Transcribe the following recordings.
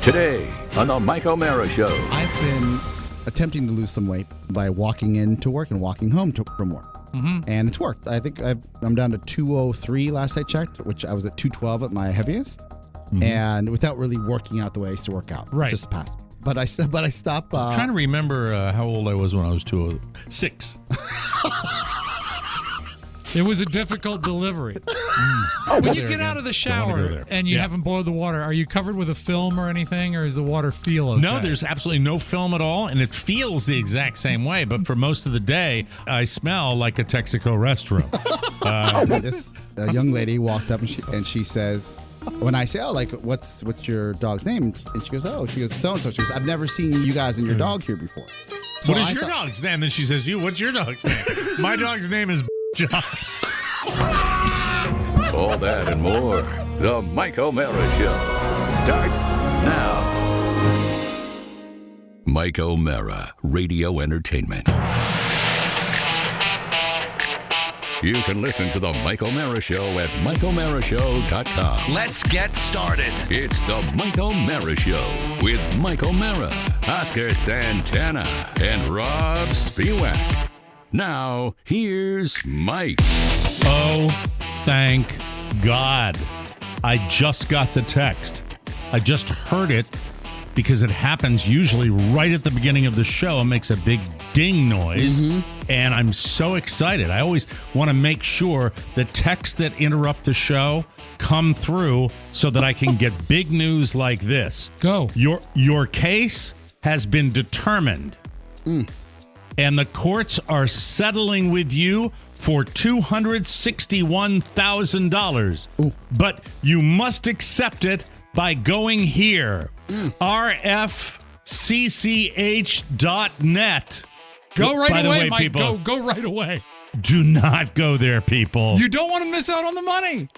Today on the Mike O'Mara Show. I've been attempting to lose some weight by walking into work and walking home from work. And it's worked. I think I'm down to 203 last I checked, which I was at 212 at my heaviest. And without really working out the way I used to work out. Right. Just past. But I stopped. I'm trying to remember how old I was when I was 206. It was a difficult delivery. When you get out of the shower and you haven't boiled the water, are you covered with a film or anything, or does the water feel okay? No, there's absolutely no film at all, and it feels the exact same way. But for most of the day, I smell like a Texaco restroom. This young lady walked up and she says, when I say, what's your dog's name? And she goes, so-and-so. She goes, I've never seen you guys and your dog here before. So what is your dog's name? Then she says, what's your dog's name? My dog's name is John. All that and more. The Mike O'Mara Show starts now. Mike O'Mara, Radio Entertainment. You can listen to the Mike O'Mara Show at MikeO'MaraShow.com. Let's get started. It's the Mike O'Mara Show with Mike O'Mara, Oscar Santana, and Rob Spiewak. Now, here's Mike. Oh, thank God. I just got the text. I just heard it because it happens usually right at the beginning of the show. It makes a big ding noise, and I'm so excited. I always want to make sure the texts that interrupt the show come through so that I can get big news like this. Go. Your case has been determined, and the courts are settling with you for $261,000. But you must accept it by going here. rfcch.net. Go right By the away, way, Mike. people, Go right away. do not go there, people. You don't want to miss out on the money.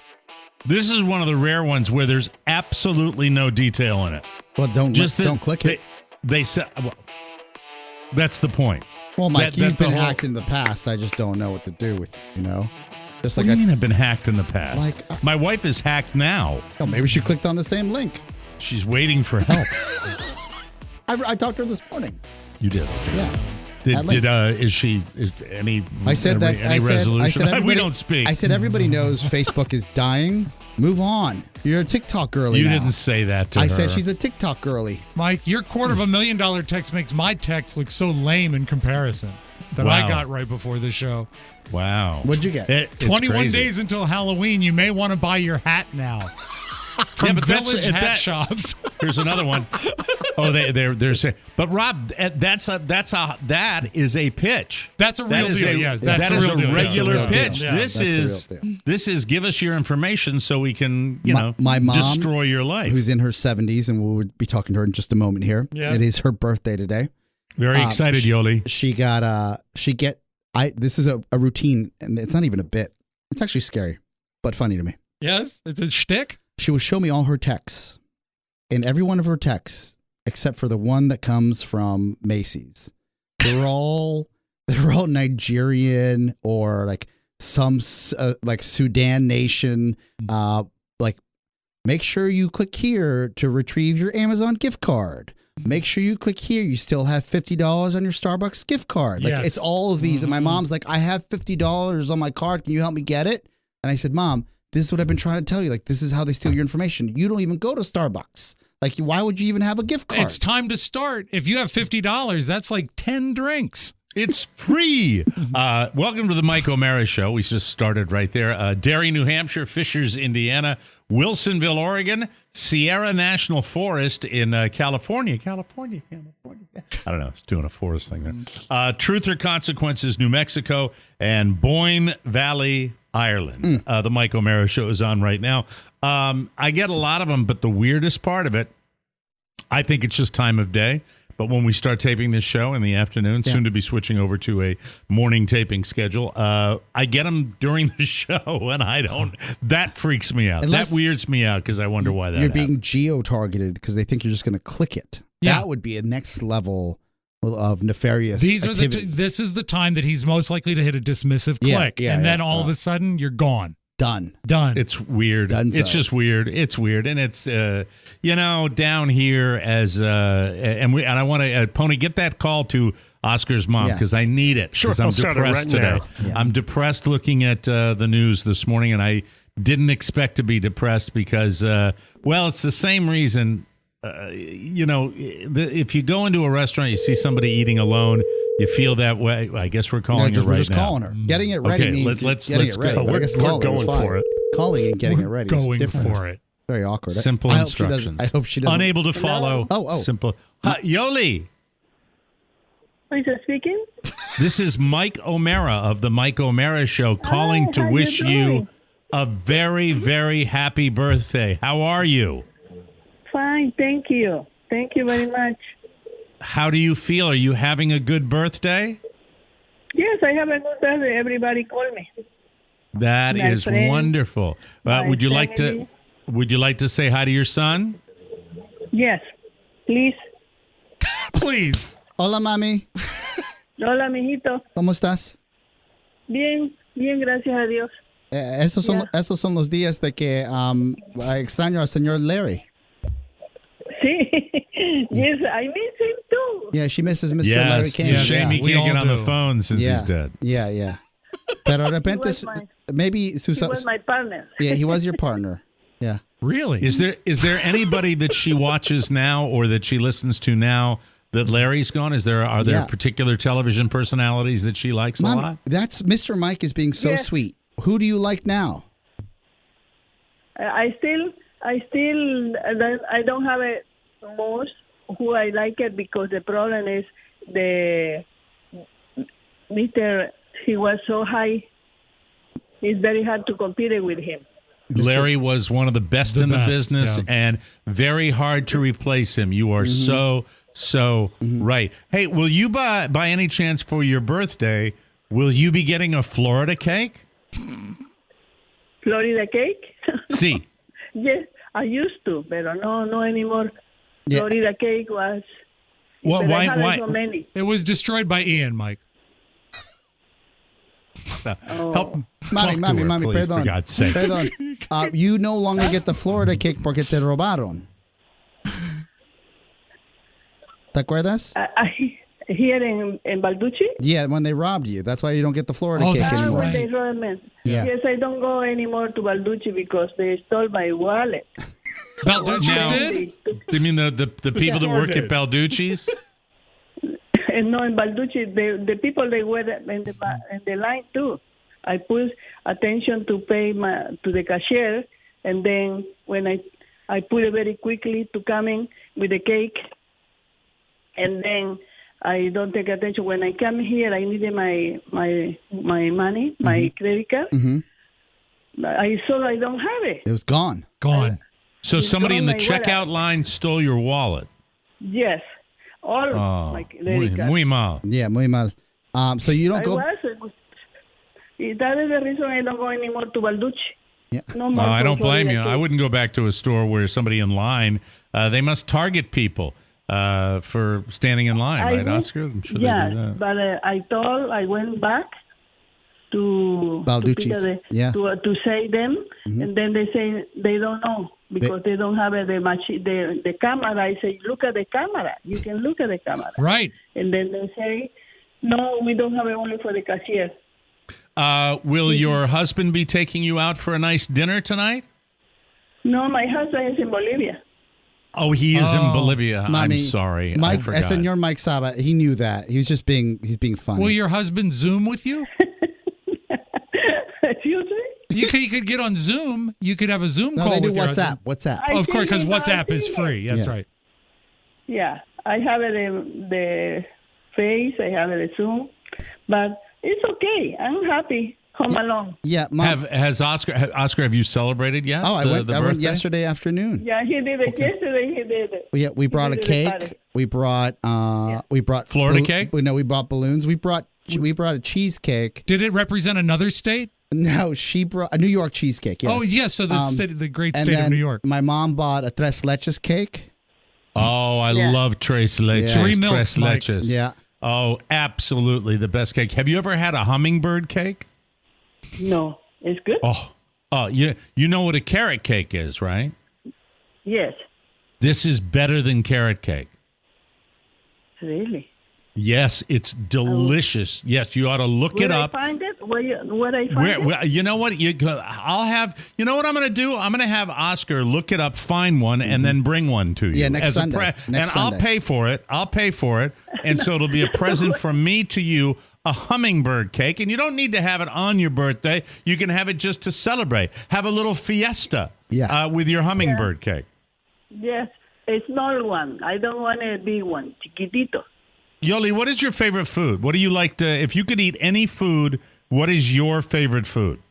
This is one of the rare ones where there's absolutely no detail in it. Well, don't click it. They said, well, that's the point. Well, Mike, you've been hacked in the past. I just don't know what to do with you, Just What do you mean I've been hacked in the past? My wife is hacked now. Oh, maybe she clicked on the same link. She's waiting for help. I talked to her this morning. You did? Okay. Yeah. Is any I said that. any resolution? I said we don't speak. I said everybody knows Facebook is dying. Move on. You're a TikTok girly. You now. didn't say that to her. I said she's a TikTok girly. Mike, your $250,000 text makes my text look so lame in comparison that Wow. I got right before the show. Wow. What'd you get? It's 21 crazy. days until Halloween. You may want to buy your hat now. From but Village Hat Shops. Here's another one. Oh, they're saying, but Rob, that is a pitch. That's a real deal. Yes, that's that is a deal. regular That's a real pitch. deal. This is give us your information so we can my mom, destroy your life. Who's in her 70s, and we'll be talking to her in just a moment here. Yeah. It is her birthday today. Very excited, Yoli. This is a routine, and it's not even a bit. It's actually scary, but funny to me. Yes, it's a shtick. She will show me all her texts, and every one of her texts, except for the one that comes from Macy's. They're all Nigerian or like some like Sudan nation. Make sure you click here to retrieve your Amazon gift card. Make sure you click here. You still have $50 on your Starbucks gift card. Like It's all of these. And my mom's like, I have $50 on my card. Can you help me get it? And I said, Mom, this is what I've been trying to tell you. Like, this is how they steal your information. You don't even go to Starbucks. Like, why would you even have a gift card? It's time to start. If you have $50, that's like 10 drinks. It's free. Welcome to the Mike O'Mara Show. We just started right there. Derry, New Hampshire, Fishers, Indiana, Wilsonville, Oregon, Sierra National Forest in California. I don't know. It's doing a forest thing there. Truth or Consequences, New Mexico, and Boyne Valley, Ireland. The Mike O'Mara Show is on right now. I get a lot of them, but the weirdest part of it, I think it's just time of day. But when we start taping this show in the afternoon, soon to be switching over to a morning taping schedule, I get them during the show, and I don't. That freaks me out. That weirds me out because I wonder why that You're happened. being geo-targeted because they think you're just going to click it. Yeah. That would be a next level of nefarious This is the time that he's most likely to hit a dismissive click, and then all of a sudden you're gone. Done. It's weird. Done It's so. just weird. It's weird, and it's down here as and I want to Pony, get that call to Oscar's mom because I need it because I'm depressed today. Yeah. I'm depressed looking at the news this morning, and I didn't expect to be depressed because it's the same reason. If you go into a restaurant, you see somebody eating alone, you feel that way. I guess we're calling her right now. We're just calling her. Getting it ready means let's getting it ready. go. But I guess We're going for it. Calling and getting it ready. Going is different. for it. Very awkward. Simple instructions. I hope she doesn't. Unable to follow. Simple. Yoli. Is it speaking? This is Mike O'Mara of the Mike O'Mara Show calling to how wish you you doing? a very, very happy birthday. How are you? Fine, thank you. Thank you very much. How do you feel? Are you having a good birthday? Yes, I have a good birthday. Everybody call me. That My is friend, wonderful. my Would you like family. to say hi to your son? Yes, please. Please. Hola, mami. Hola, mijito. ¿Cómo estás? Bien, bien, gracias a Dios. Esos son los días de que extraño al señor Larry. Sí. Yes, I miss him too. Yeah, she misses Mr. Yes. Larry It's King. a shame he we can't get all on the do. phone since he's dead. Yeah. Pero de repente, was my- maybe He was my partner. yeah, he was your partner. Yeah. Really? Is there anybody that she watches now or that she listens to now that Larry's gone? Are there Yeah. particular television personalities that she likes a lot? Mom, that's Mr. Mike is being so Yes. sweet. Who do you like now? I don't have a most who I like it because the problem is the Mr. He was so high. It's very hard to compete with him. Larry was one of the best in the best, business yeah. and very hard to replace him. You are so right. Hey, will you by any chance for your birthday, will you be getting a Florida cake? Florida cake? See. Yes, I used to, but no anymore. Yeah. Florida cake was. Well, but I why have so many. It was destroyed by Ian, Mike. help Mami, talk to her, please, perdón. for God's sake. Perdón. You no longer get the Florida cake porque te robaron. ¿Te acuerdas? Here in Balducci? Yeah, when they robbed you. That's why you don't get the Florida Oh, cake that's anymore. When right. they robbed me. Yeah. Yes, I don't go anymore to Balducci because they stole my wallet. Balducci's Now- did? You mean the people that work at Balducci's? And no, in Balducci, the people they were in the line too. I put attention to pay to the cashier, and then when I put it very quickly to come in with the cake, and then I don't take attention. When I come here, I needed my money, my credit card. I saw I don't have it. It was gone. Gone. So somebody in the gone like checkout line stole your wallet. Yes, all Oh, my credit card. muy mal. Yeah, muy mal. So you don't I go. that is the reason I don't go anymore to Balducci. Yeah. No more. No, I to don't blame you. Florida I cake. wouldn't go back to a store where somebody in line, they must target people for standing in line, right, went- Oscar? I'm sure yeah, they do that. but I went back to Balducci's, yeah. to say them, and then they say they don't know because they don't have the camera. I say, look at the camera. You can look at the camera. Right. And then they say, no, we don't have it only for the cashier. Will your husband be taking you out for a nice dinner tonight? No, my husband is in Bolivia. Oh, he is in Bolivia. I'm Mommy, sorry. Mike, I forgot. Senor Mike Saba, he knew that. He's just being funny. Will your husband Zoom with you? Excuse me? You could get on Zoom. You could have a Zoom no, call they do with your WhatsApp. husband. WhatsApp. I Of course, because think he WhatsApp is knows free. That's Yeah. right. Yeah, I have it the face, I have it the Zoom, but it's okay. I'm happy. Home alone. Yeah, Mom. Has Oscar? Have you celebrated yet? I the went birthday? yesterday afternoon. Yeah, he did it yesterday. He did it. We brought a He did it cake. Friday. We brought Florida cake? No, we brought balloons. We brought a cheesecake. Did it represent another state? No, she brought a New York cheesecake. Yes. Oh, yes. So the great state of then New York. My mom bought a tres leches cake. Oh, I Yeah. love tres leches. Yeah. 3 milks, Tres Mike. leches. Yeah. Oh, absolutely the best cake. Have you ever had a hummingbird cake? No, it's good. Oh, Oh, you know what a carrot cake is, right? Yes. This is better than carrot cake. Really? Yes, it's delicious. Yes, you ought to look it up. Where I find it? Where I find it? Where, you know what? I'll have. You know what I'm going to do? I'm going to have Oscar look it up, find one, and then bring one to you. Yeah, next Sunday. I'll pay for it. I'll pay for it, and so it'll be a present from me to you. A hummingbird cake, and you don't need to have it on your birthday. You can have it just to celebrate. Have a little fiesta with your hummingbird cake. Yes, a small one. I don't want a big one. Chiquitito. Yoli, what is your favorite food? What do you like to, if you could eat any food, what is your favorite food?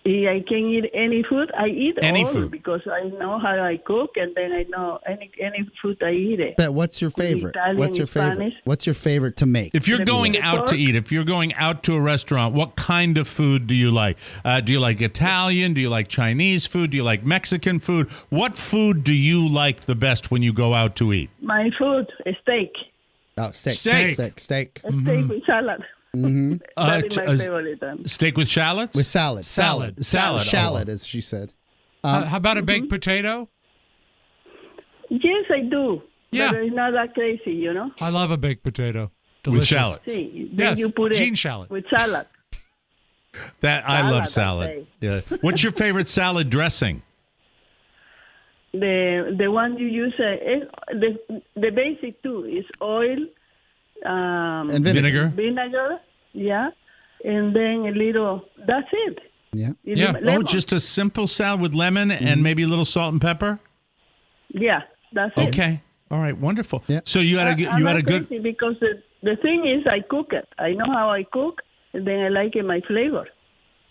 If I can eat any food, I eat any all food because I know how I cook, and then I know any food I eat it. But what's your favorite? Italian, what's your favorite? Spanish. What's your favorite to make? If you're going out to eat, if you're going out to a restaurant, what kind of food do you like? Do you like Italian? Do you like Chinese food? Do you like Mexican food? What food do you like the best when you go out to eat? My food, a steak. Oh, steak. A steak with salad. Mm-hmm. That is my favorite. Steak with shallots? With salad. Shallot, as she said. How about a baked potato? Yes, I do. Yeah. But it's not that crazy, you know? I love a baked potato. Delicious. With shallots. See, then Yes, you put Gene it shallot. with salad. I love Salad, salad. Yeah. What's your favorite salad dressing? The one you use, the basic too is oil, And vinegar. vinegar, yeah, and then a little. That's it. Yeah. Yeah. Lemon. Just a simple salad with lemon and maybe a little salt and pepper. Yeah, that's it. Okay. All right. Wonderful. Yeah. So you had a I'm not good. crazy because the thing is I cook it. I know how I cook, and then I like it my flavor.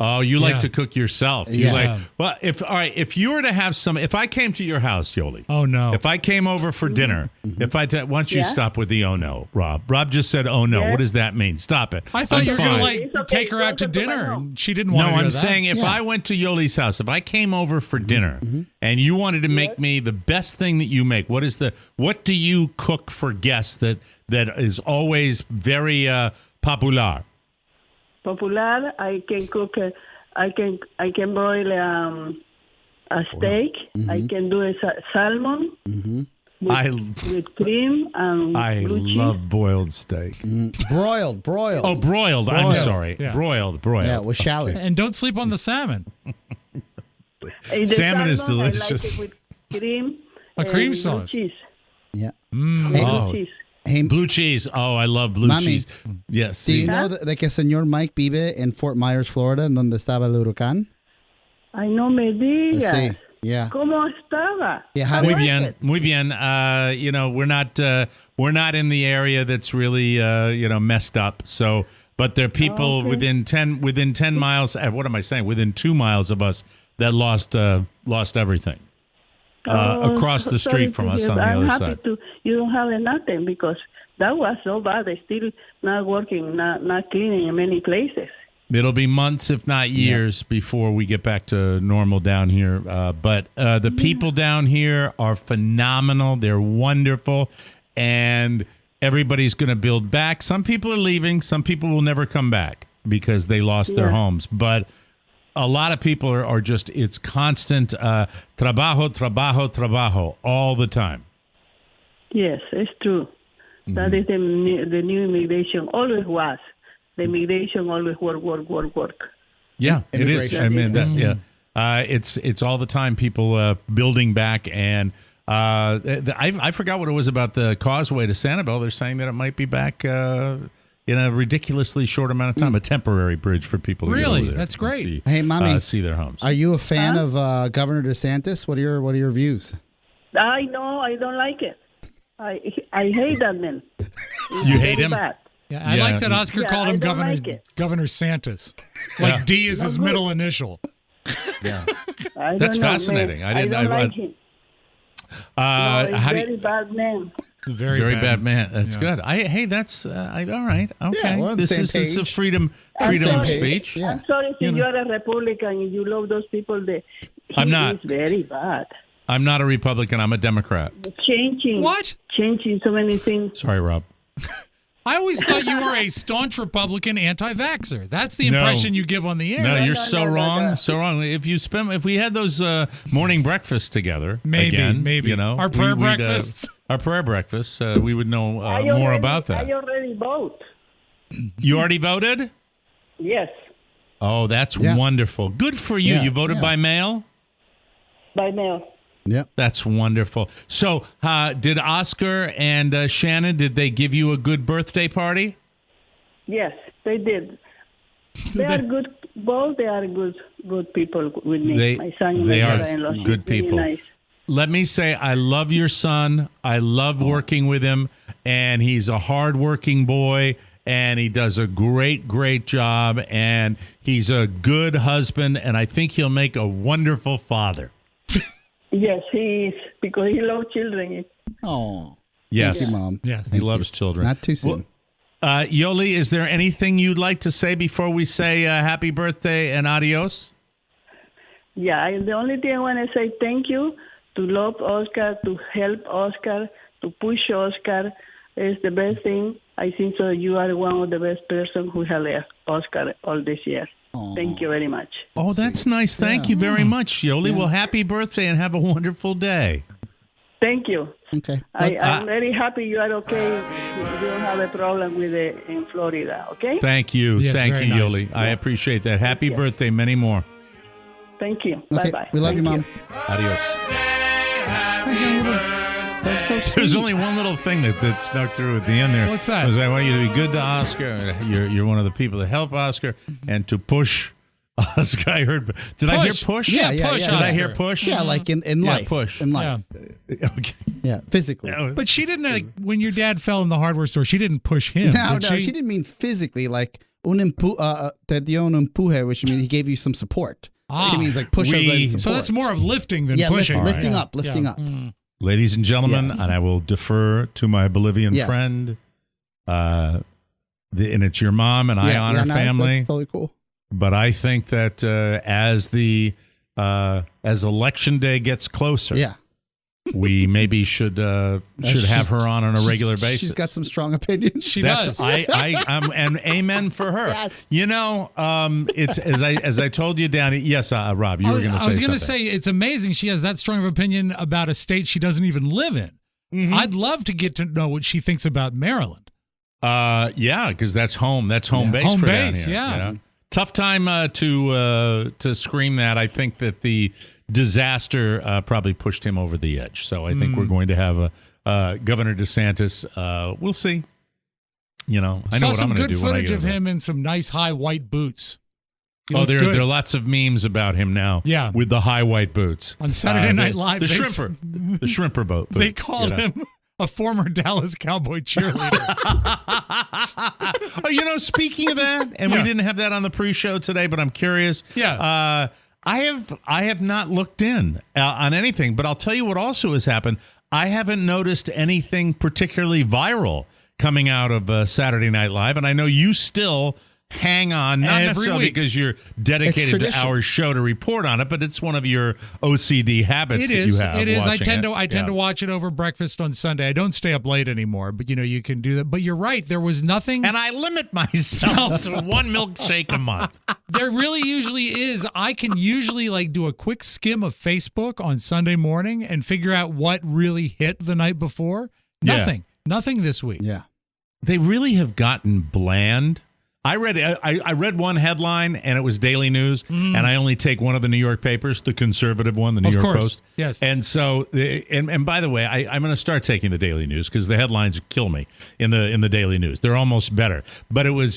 Oh, you like Yeah. to cook yourself. You Yeah. like. Well, if you were to have if I came to your house, Yoli. Oh, no. If I came over for dinner, if I once you Yeah. stop with the oh no, Rob. Rob just said oh no. Yeah. What does that mean? Stop it. I thought I'm you were going fine. to It's okay. take her out to Go to my dinner, home. and she didn't No, want to hear I'm that. saying if I went to Yoli's house, if I came over for dinner and you wanted to make me the best thing that you make, what do you cook for guests that is always very popular? Popular, I can cook. I can broil a steak. I can do a salmon with cream and I blue cheese. love boiled steak. Broiled. Oh, broiled. I'm sorry. Yeah. Broiled. Yeah, with shallot. And don't sleep on the salmon. The Salmon is salmon, delicious. I like it with cream. A and cream blue sauce. cheese. Yeah. Oh. Blue cheese. Hey, Blue cheese. Oh, I love blue Mami, cheese. Yes. do you see. know de que señor Mike vive in Fort Myers, Florida, en donde estaba el huracán? Ay, no me digas. Sí. Yeah. ¿Cómo estaba? Yeah, how Muy did bien, muy bien. We're not in the area that's really messed up. So, but there are people Okay. within 10 miles. What am I saying? Within 2 miles of us that lost everything across the Sorry street from to us hear on the that. other I'm side. happy you don't have nothing because that was so bad. They still not working, not cleaning in many places. It'll be months, if not years, before we get back to normal down here. But the people down here are phenomenal. They're wonderful. And everybody's going to build back. Some people are leaving. Some people will never come back because they lost their homes. But a lot of people are just, it's constant trabajo all the time. Yes, it's true. That is the new immigration. Always was. The immigration always work. Yeah, it is. Immigration. I mean, it's all the time. People building back, and I forgot what it was about the causeway to Sanibel. They're saying that it might be back in a ridiculously short amount of time. A temporary bridge for people to Really? get over there That's and great. See, Hey, Mommy. see their homes. Are you a fan of Governor DeSantis? What are your views? I know. I don't like it. I hate that man. It's You hate very him? bad. Yeah, I Yeah. like that Oscar Yeah, called I him don't Governor like it. Governor Santis. Like D is his middle initial. Yeah, I That's don't know, fascinating. Man. I didn't- don't I- like him. No, it's how do very you, bad man. Very bad man. That's Yeah. good. Hey, that's all right. Okay, we're on the this same is a page. freedom I'm of sorry. speech. Yeah. I'm sorry if you are a Republican and you love those people. I'm not. He's very bad. I'm not a Republican. I'm a Democrat. Changing What? Changing so many things. Sorry, Rob. I always thought you were a staunch Republican anti-vaxxer. That's the impression you give on the air. No, you're so wrong. So wrong. If we had those morning breakfasts together, maybe, you know, our prayer breakfasts. Our prayer breakfasts, we would know more about that. I already voted. You already voted? Yes, Oh, that's wonderful. Good for you. Yeah, You voted by mail? by mail. Yep. That's wonderful. So, did Oscar and Shannon, did they give you a good birthday party? Yes, they did. They are good. Both they are good people with me. My son and they my are brother-in-law. good Really people. nice. Let me say, I love your son. I love working with him, and he's a hardworking boy, and he does a great, great job, and he's a good husband, and I think he'll make a wonderful father. Yes, he is, because he loves children. Oh. Yes. Thank you, Mom. Yes. He loves children. Not too soon. Yoli, is there anything you'd like to say before we say happy birthday and adios? Yeah, the only thing I want to say thank you to love Oscar, to help Oscar, to push Oscar is the best thing. I think so. You are one of the best person who helped Oscar all this year. Thank you very much. Oh, that's nice. Thank you very much, Yoli. Well, happy birthday and have a wonderful day. Thank you. Okay. I'm very happy you are okay. You don't have a problem with it in Florida, okay? Thank you. Yes, Thank very you, nice. Yoli. I appreciate that. Happy birthday. Many more. Thank you. Okay. Bye-bye. We love you, Thank Mom. Adios. That was so sweet. There's only one little thing that snuck through at the end there. What's that? Was I want you to be good to Oscar. You're one of the people that help Oscar and to push Oscar. I heard. Did I hear push? Yeah, push. Did I Oscar. hear push? Yeah, like in life. push. In life. Okay. Yeah, physically. But she didn't, when your dad fell in the hardware store, she didn't push him. No, did she didn't mean physically. Like, te dio un empuje, which means he gave you some support. She means like push us in support. So that's more of lifting than yeah, pushing. lifting right? up, lifting Yeah. up. Ladies and gentlemen, Yes. and I will defer to my Bolivian Yes. friend. And it's your mom, and I honor no, family. That's totally cool. But I think that as election day gets closer, Yeah. we maybe should have her on a regular basis. She's got some strong opinions. She does. I'm and amen for her. Yes. You know, it's as I told you, Danny. Yes, Rob, you were going to say I was something. going to say it's amazing she has that strong of opinion about a state she doesn't even live in. Mm-hmm. I'd love to get to know what she thinks about Maryland. Yeah, because that's home. That's home base. Home for down base, here, yeah. you know? Tough time to scream that. I think that the disaster probably pushed him over the edge. So I think we're going to have Governor DeSantis. We'll see. You know, I know Saw what I'm some going to good do when I footage get of over him in some nice high white boots. He Oh, looked there good. are lots of memes about him now. Yeah. With the high white boots. On Saturday Night Live, The they- shrimper. The shrimper boat. They called him a former Dallas Cowboy cheerleader. Oh, you know, speaking of that, and we didn't have that on the pre-show today, but I'm curious. Yeah. I have not looked in on anything, but I'll tell you what also has happened. I haven't noticed anything particularly viral coming out of Saturday Night Live, and I know you still hang on, not Every necessarily week. because you're dedicated to tradition. our show to report on it, but it's one of your OCD habits It that is. you have. It is. I watching tend it. to watch it over breakfast on Sunday. I don't stay up late anymore, but you can do that. But you're right. There was nothing. And I limit myself to one milkshake a month. There really usually is. I can usually do a quick skim of Facebook on Sunday morning and figure out what really hit the night before. Yeah. Nothing. Nothing this week. Yeah. They really have gotten bland. I read one headline, and it was Daily News, and I only take one of the New York papers, the conservative one, the New York Post. Yes. And so, and by the way, I'm going to start taking the Daily News because the headlines kill me in the Daily News. They're almost better. But it was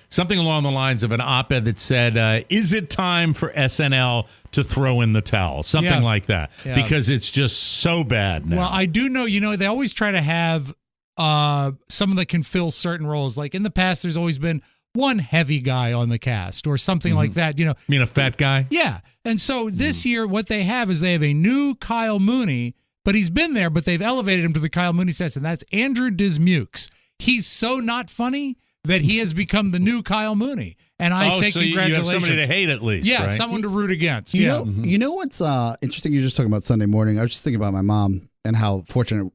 something along the lines of an op-ed that said, "Is it time for SNL to throw in the towel?" Something like that, because it's just so bad now. Well, I do know. They always try to have someone that can fill certain roles. Like in the past, there's always been one heavy guy on the cast or something like that. You mean a fat guy? Yeah. And so this year, what they have is they have a new Kyle Mooney, but he's been there, but they've elevated him to the Kyle Mooney status, and that's Andrew Dismukes. He's so not funny that he has become the new Kyle Mooney. And I say so congratulations. You have somebody to hate at least, Yeah, right? someone to root against. You know what's interesting? You're just talking about Sunday morning. I was just thinking about my mom and how fortunate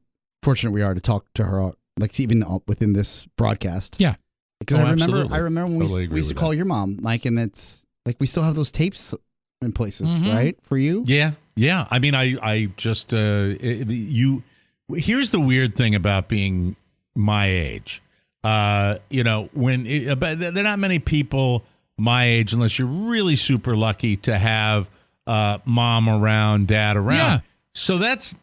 we are to talk to her like even within this broadcast. Yeah. Because I remember when Totally we used to agree call with your mom, Mike, and it's like we still have those tapes in places, Mm-hmm. right? For you? Yeah. I mean, I just here's the weird thing about being my age. But there are not many people my age, unless you're really super lucky to have mom around, dad around. Yeah. So that's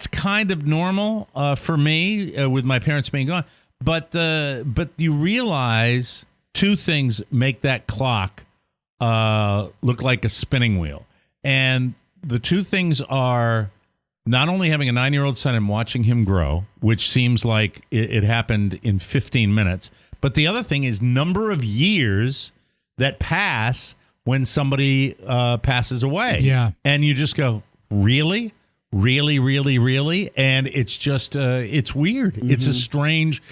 kind of normal for me with my parents being gone. But you realize two things make that clock look like a spinning wheel. And the two things are not only having a 9-year-old son and watching him grow, which seems like it happened in 15 minutes, but the other thing is number of years that pass when somebody passes away. Yeah. And you just go, really? Really, really, really? And it's just, it's weird. Mm-hmm. It's a strange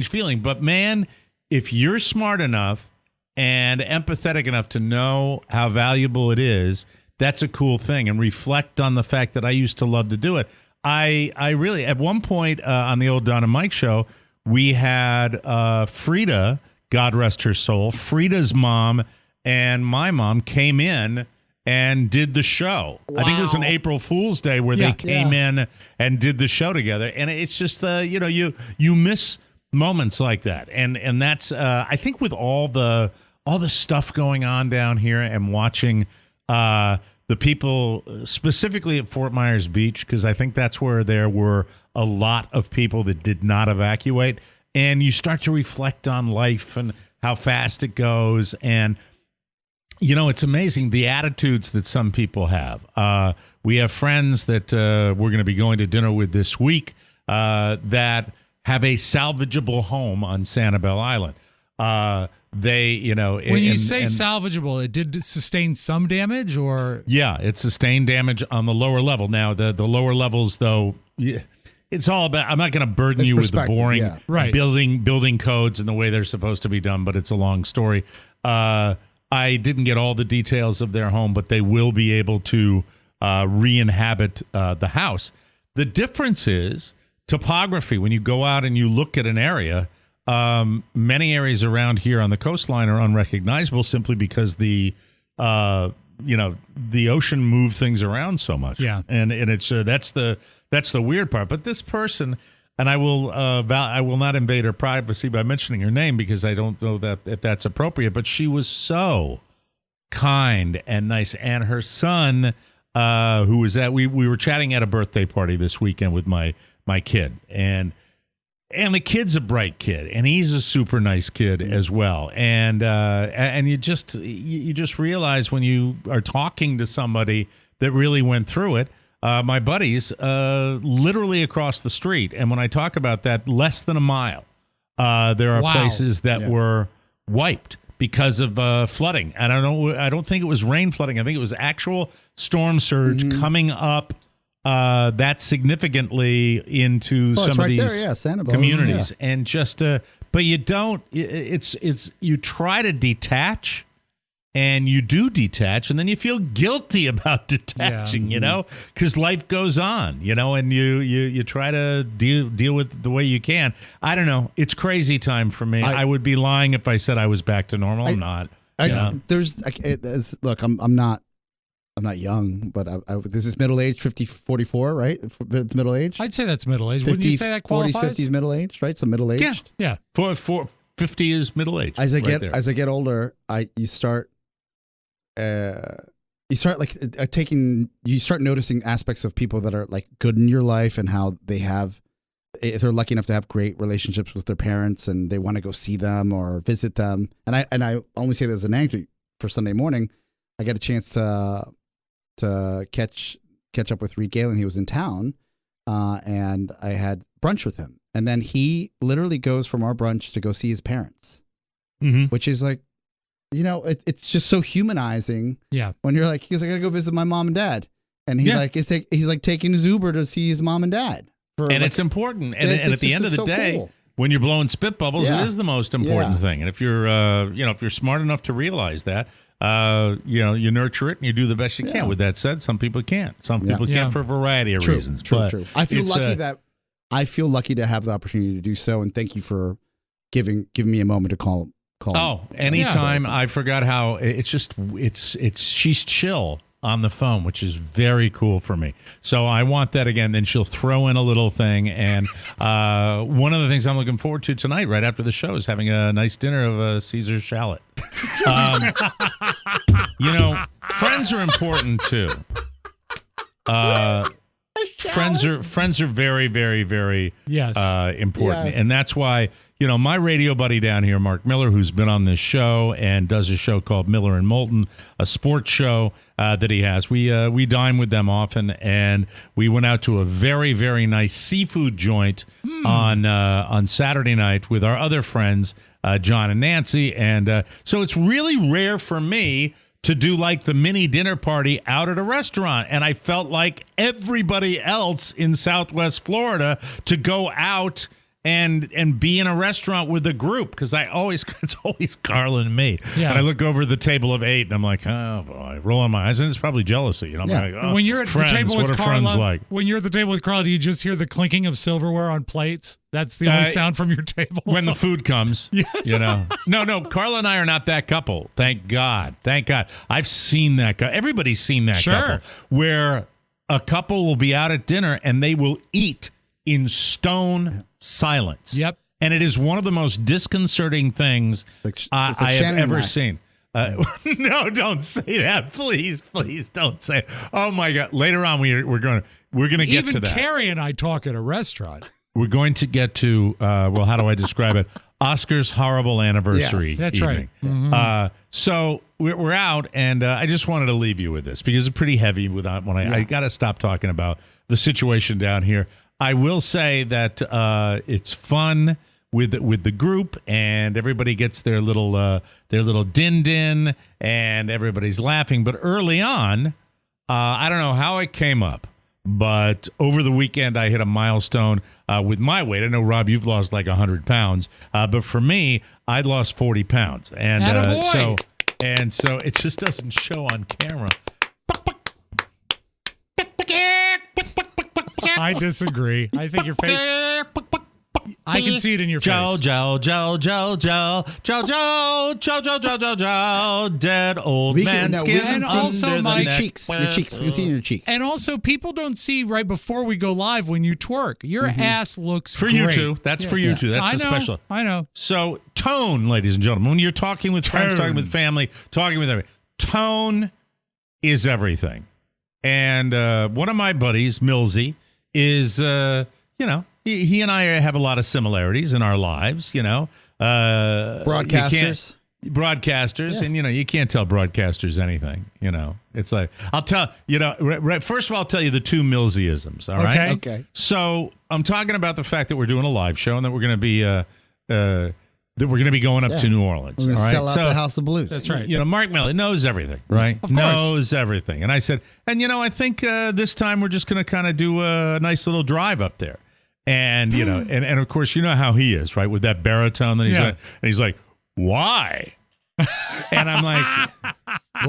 feeling. But man, if you're smart enough and empathetic enough to know how valuable it is, that's a cool thing. And reflect on the fact that I used to love to do it. I really, at one point on the old Don and Mike show, we had Frida, God rest her soul, Frida's mom and my mom came in and did the show. Wow. I think it was an April Fool's Day where they came in and did the show together. And it's just, you miss moments like that. And that's, I think with all the stuff going on down here and watching the people specifically at Fort Myers Beach, because I think that's where there were a lot of people that did not evacuate. And you start to reflect on life and how fast it goes. And, it's amazing the attitudes that some people have. We have friends that we're going to be going to dinner with this week that have a salvageable home on Sanibel Island. When you say salvageable, it did sustain some damage, or it sustained damage on the lower level. Now the lower levels, though, it's all about. I'm not going to burden you with the boring building codes and the way they're supposed to be done, but it's a long story. I didn't get all the details of their home, but they will be able to re-inhabit the house. The difference is topography. When you go out and you look at an area. Many areas around here on the coastline are unrecognizable simply because the ocean moved things around so much. Yeah, and it's that's the weird part. But this person, and I will not invade her privacy by mentioning her name because I don't know that if that's appropriate. But she was so kind and nice, and her son, who was at we were chatting at a birthday party this weekend with my kid and the kid's a bright kid, and he's a super nice kid as well. And you just realize when you are talking to somebody that really went through it. My buddies, literally across the street, and when I talk about that, less than a mile, there are places that were wiped because of flooding. And I don't think it was rain flooding. I think it was actual storm surge coming up. That significantly into some of these communities, and just but you don't. It's you try to detach, and you do detach, and then you feel guilty about detaching, because life goes on, and you try to deal with it the way you can. I don't know. It's crazy time for me. I would be lying if I said I was back to normal. I'm not. Look, I'm not young, but this is middle age, 50, 44, right? It's middle age? I'd say that's middle age. Wouldn't you say that qualifies? 40s, 50s, middle age, right? So middle age. Yeah. 50 is middle age. As I get older, you start noticing aspects of people that are like good in your life and how if they're lucky enough to have great relationships with their parents and they want to go see them or visit them. And I only say that as an anecdote for Sunday morning. I got a chance to catch up with Reed Galen. He was in town, and I had brunch with him. And then he literally goes from our brunch to go see his parents, which is like, it's just so humanizing. Yeah. When you're like, I got to go visit my mom and dad, and he's like taking his Uber to see his mom and dad. It's important. And at the end of the day, when you're blowing spit bubbles, it is the most important thing. And if you're smart enough to realize that. You nurture it and you do the best you can. With that said, some people can't. Some people can't for a variety of reasons. True. I feel lucky that I feel lucky to have the opportunity to do so, and thank you for giving me a moment to call. Oh, anytime. I forgot how it's she's chill on the phone, which is very cool for me. So I want that again. Then she'll throw in a little thing. And one of the things I'm looking forward to tonight, right after the show, is having a nice dinner of Caesar shallot. Friends are important too. Friends are very, very, very important. Yes. And that's why, my radio buddy down here, Mark Miller, who's been on this show and does a show called Miller and Moulton, a sports show that he has. We dine with them often, and we went out to a very, very nice seafood joint on Saturday night with our other friends, John and Nancy. And so it's really rare for me to do like the mini dinner party out at a restaurant. And I felt like everybody else in Southwest Florida to go out and be in a restaurant with a group, because it's always Carla and me. Yeah. And I look over the table of 8 and I'm like, oh boy, rolling my eyes, and it's probably jealousy. I'm like, oh, when you're at friends, the table with what are Carla, friends like? when you're at the table with Carla, do you just hear the clinking of silverware on plates? That's the only sound from your table. When the food comes. Yes. No, Carla and I are not that couple. Thank God. I've seen that couple. Everybody's seen that couple. Where a couple will be out at dinner and they will eat in stone silence. Yep. And it is one of the most disconcerting things I have ever seen. No, don't say that. Please don't say it. Oh my God. Later on, we're going to get to that. Even Carrie and I talk at a restaurant. We're going to get to, how do I describe it? Oscar's horrible anniversary. Yes, that's evening. right. Mm-hmm. So we're out, and I just wanted to leave you with this because it's pretty heavy. I got to stop talking about the situation down here. I will say that it's fun with the group, and everybody gets their little din, and everybody's laughing. But early on, I don't know how it came up, but over the weekend I hit a milestone with my weight. I know, Rob, you've lost like 100 pounds, but for me, I'd lost 40 pounds, and so it just doesn't show on camera. I disagree. I think your face. I can see it in your face. Joe, dead old man skin. And also your cheeks. Your cheeks. We can see in your cheeks. And also, people don't see right before we go live when you twerk. Your ass looks for great. you too. That's for you too. That's special. I know. So tone, ladies and gentlemen, when you're talking with friends, talking with family, talking with everybody, tone is everything. And one of my buddies, Millsy, is he and I have a lot of similarities in our lives. Broadcasters. And you can't tell broadcasters anything. It's like I'll tell first of all, I'll tell you the two Millsyisms. All right. Okay. So I'm talking about the fact that we're doing a live show and that we're going to be going up to New Orleans. We're going to all right? sell out the House of Blues. That's right. Mark Miller knows everything, right? Of course. Knows everything. And I said, I think this time we're just going to kind of do a nice little drive up there. And, and of course, you know how he is, right? With that baritone that he's like, why? And I'm like,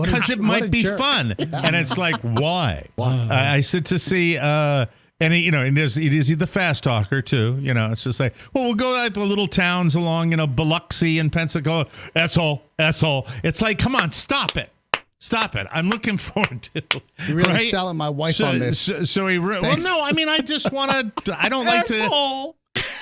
because it might be fun. And it's like, why? I said to see, and he's the fast talker too. It's just like, well, we'll go to the little towns along, Biloxi and Pensacola. Asshole. It's like, come on, stop it. I'm looking forward to. You're really selling my wife on this. So he. Well, no, I mean, I just want to. I don't like to.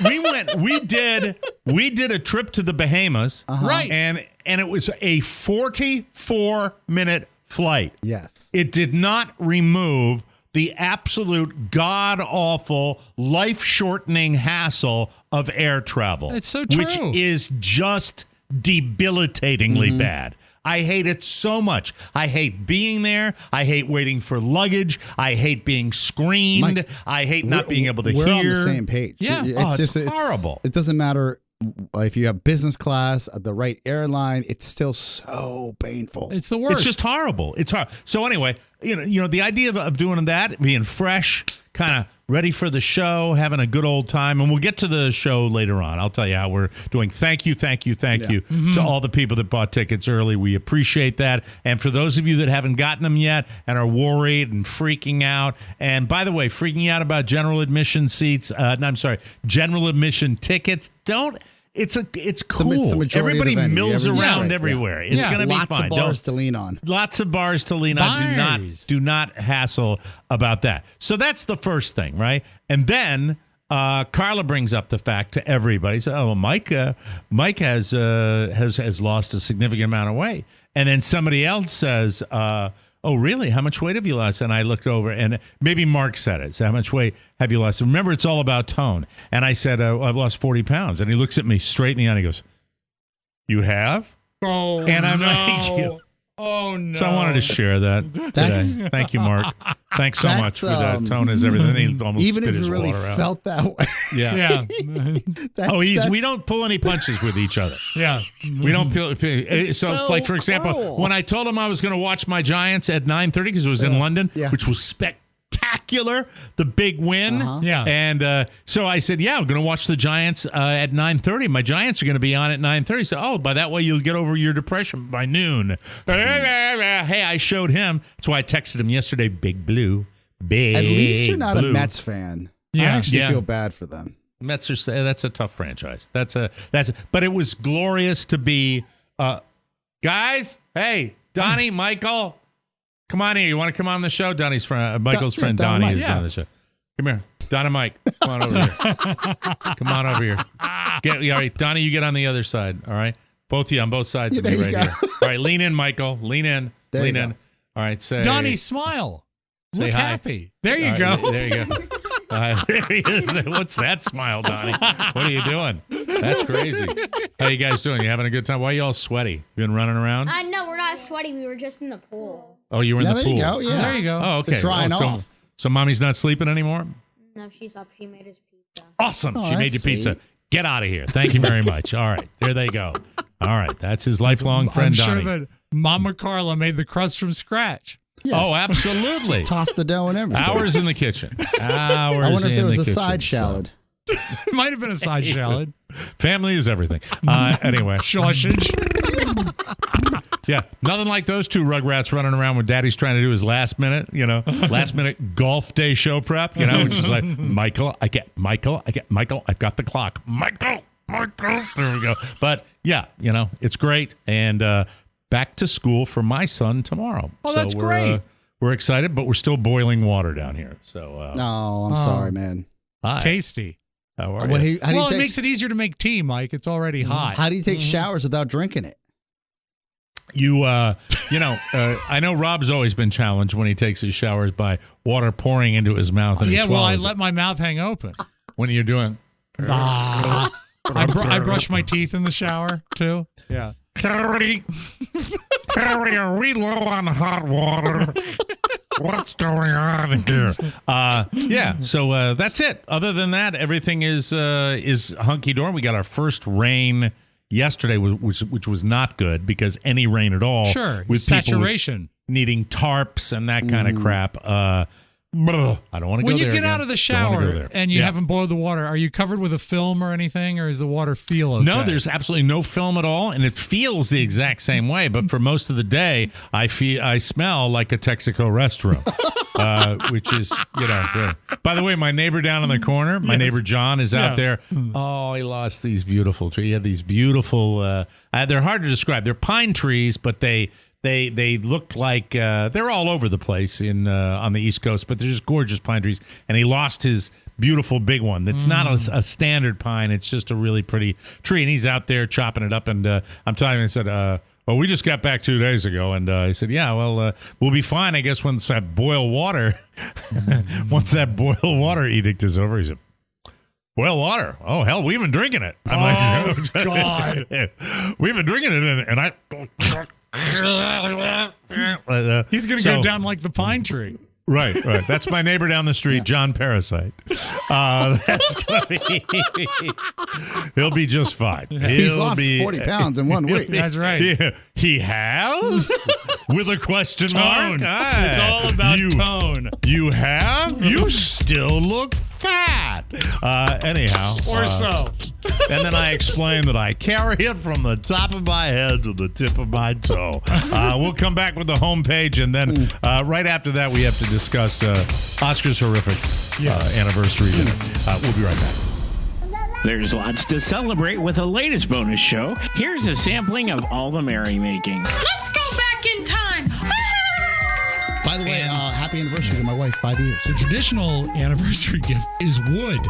We did a trip to the Bahamas, right? And it was a 44-minute flight. Yes, it did not remove the absolute god-awful, life-shortening hassle of air travel. It's so true. Which is just debilitatingly bad. I hate it so much. I hate being there. I hate waiting for luggage. I hate being screened. Mike, I hate not being able to hear. We're on the same page. Yeah. It's horrible. It doesn't matter if you have business class, the right airline. It's still so painful. It's the worst. It's just horrible. It's hard. So anyway, the idea of doing that, being fresh, kind of ready for the show, having a good old time. And we'll get to the show later on. I'll tell you how we're doing. Thank you to all the people that bought tickets early. We appreciate that. And for those of you that haven't gotten them yet and are worried and freaking out, and by the way, freaking out about general admission seats, general admission tickets, don't. It's cool. It's the majority Everybody of the venue. mills around Yeah. everywhere. It's going to be Lots fine. of bars to lean on. Lots of bars to lean on. Bars. Do not hassle about that. So that's the first thing, right? And then Carla brings up the fact to everybody. So, well, Mike has lost a significant amount of weight. And then somebody else says, oh, really? How much weight have you lost? And I looked over, and maybe Mark said it. So how much weight have you lost? Remember, it's all about tone. And I said, I've lost 40 pounds. And he looks at me straight in the eye and he goes, you have? Oh, And I'm no. like, Oh, no. so I wanted to share that today. Thank you, Mark. Thanks so much for that. Tone is everything. He almost Even spit if his you really water out. felt that way. Yeah. Yeah. We don't pull any punches with each other. Yeah. We don't feel so like, for example, cruel. when I told him I was going to watch my Giants at 9:30 because it was in London, which was spectacular, the big win. Yeah. And so I said, yeah, I'm going to watch the Giants at 9:30. My Giants are going to be on at 9:30. So, by that way, you'll get over your depression by noon. Hey, I showed him. That's why I texted him yesterday, Big Blue. Big At least you're not Blue. a Mets fan. I Yeah. actually Yeah. feel bad for them. Mets are that's a tough franchise. But it was glorious to be guys. Hey, Donnie, Michael, come on here. You want to come on the show? Donnie's friend, Michael's friend, Don Donnie Mike. is on the show. Come here, Don and Mike. Come on over here. Come on over here. All right, Donnie, you get on the other side. All right, both of you on both sides of me there you right go. here. All right, lean in, Michael. Lean in. There Lean you in. go. All right, say Donnie, smile. Say Look hi. happy. There you All go. right, there you go. There he is. What's that smile, Donnie? What are you doing? That's crazy. How you guys doing? You having a good time? Why are you all sweaty? You been running around? No, we're not sweaty. We were just in the pool. Oh, you were in Yeah, the there pool. you go. Yeah. There you go. Oh, okay. They're drying off. So mommy's not sleeping anymore? No, she's up. She made us pizza. Awesome. Oh, She made that's you pizza. sweet. Get out of here. Thank you very much. All right. There they go. All right. That's his lifelong friend, I'm sure Donnie. that Mama Carla made the crust from scratch. Oh, absolutely. Toss the dough and everything. Hours in the kitchen. Hours I wonder if there was in a the side kitchen. shallot. It might have been a side salad. Family is everything. Anyway. Sausage. Yeah, nothing like those two rugrats running around when Daddy's trying to do his last minute golf day show prep, which is like, Michael, I've got the clock. Michael, there we go. But yeah, it's great. And back to school for my son tomorrow. Oh, that's great. We're excited, but we're still boiling water down here. So, Oh, I'm sorry, man. hi. Tasty. How are What, you? how do you Well, it take, makes it easier to make tea, Mike. It's already hot. how do you take showers without drinking it? I know Rob's always been challenged when he takes his showers by water pouring into his mouth. And he Yeah, well, I swallows let my mouth hang open. it. When are you doing? I brush my teeth in the shower, too. Yeah. Carrie, are we low on hot water? What's going on here? Yeah, so that's it. Other than that, everything is hunky dory. We got our first rain yesterday, which was not good because any rain at all, Sure. with Saturation. people needing tarps and that kind of crap. I don't want to go When you there get again. out of the Don't wanna go shower there. and you Yeah. haven't boiled the water, are you covered with a film or anything, or is the water feel okay? No, there's absolutely no film at all, and it feels the exact same way. But for most of the day, I smell like a Texaco restroom, which is good. By the way, my neighbor down in the corner, my neighbor John, is out there. Oh, he lost these beautiful trees. He had these beautiful. They're hard to describe. They're pine trees, but they look like they're all over the place on the East Coast, but they're just gorgeous pine trees. And he lost his beautiful big one. That's not a standard pine. It's just a really pretty tree. And he's out there chopping it up. And I'm telling him, I said, well, we just got back 2 days ago. And he said, yeah, well, we'll be fine, I guess, once that boil water, once that boil water edict is over. He said, boil water? Oh, hell, we've been drinking it. I'm like, God. We've been drinking it. And I... He's going to go down like the pine tree. Right. That's my neighbor down the street, John Parasite. That's gonna be. He'll be just fine. He's lost 40 pounds in 1 week. That's right. Yeah, he has. with a question mark. Tone. It's all about tone. You have? You still look fat. Anyhow. Or so. And then I explain that I carry it from the top of my head to the tip of my toe. We'll come back with the homepage, and then right after that, we have to discuss Oscar's horrific anniversary dinner. We'll be right back. There's lots to celebrate with the latest bonus show. Here's a sampling of all the merrymaking. Let's go back in time. By the way, happy anniversary to my wife, 5 years. The traditional anniversary gift is wood.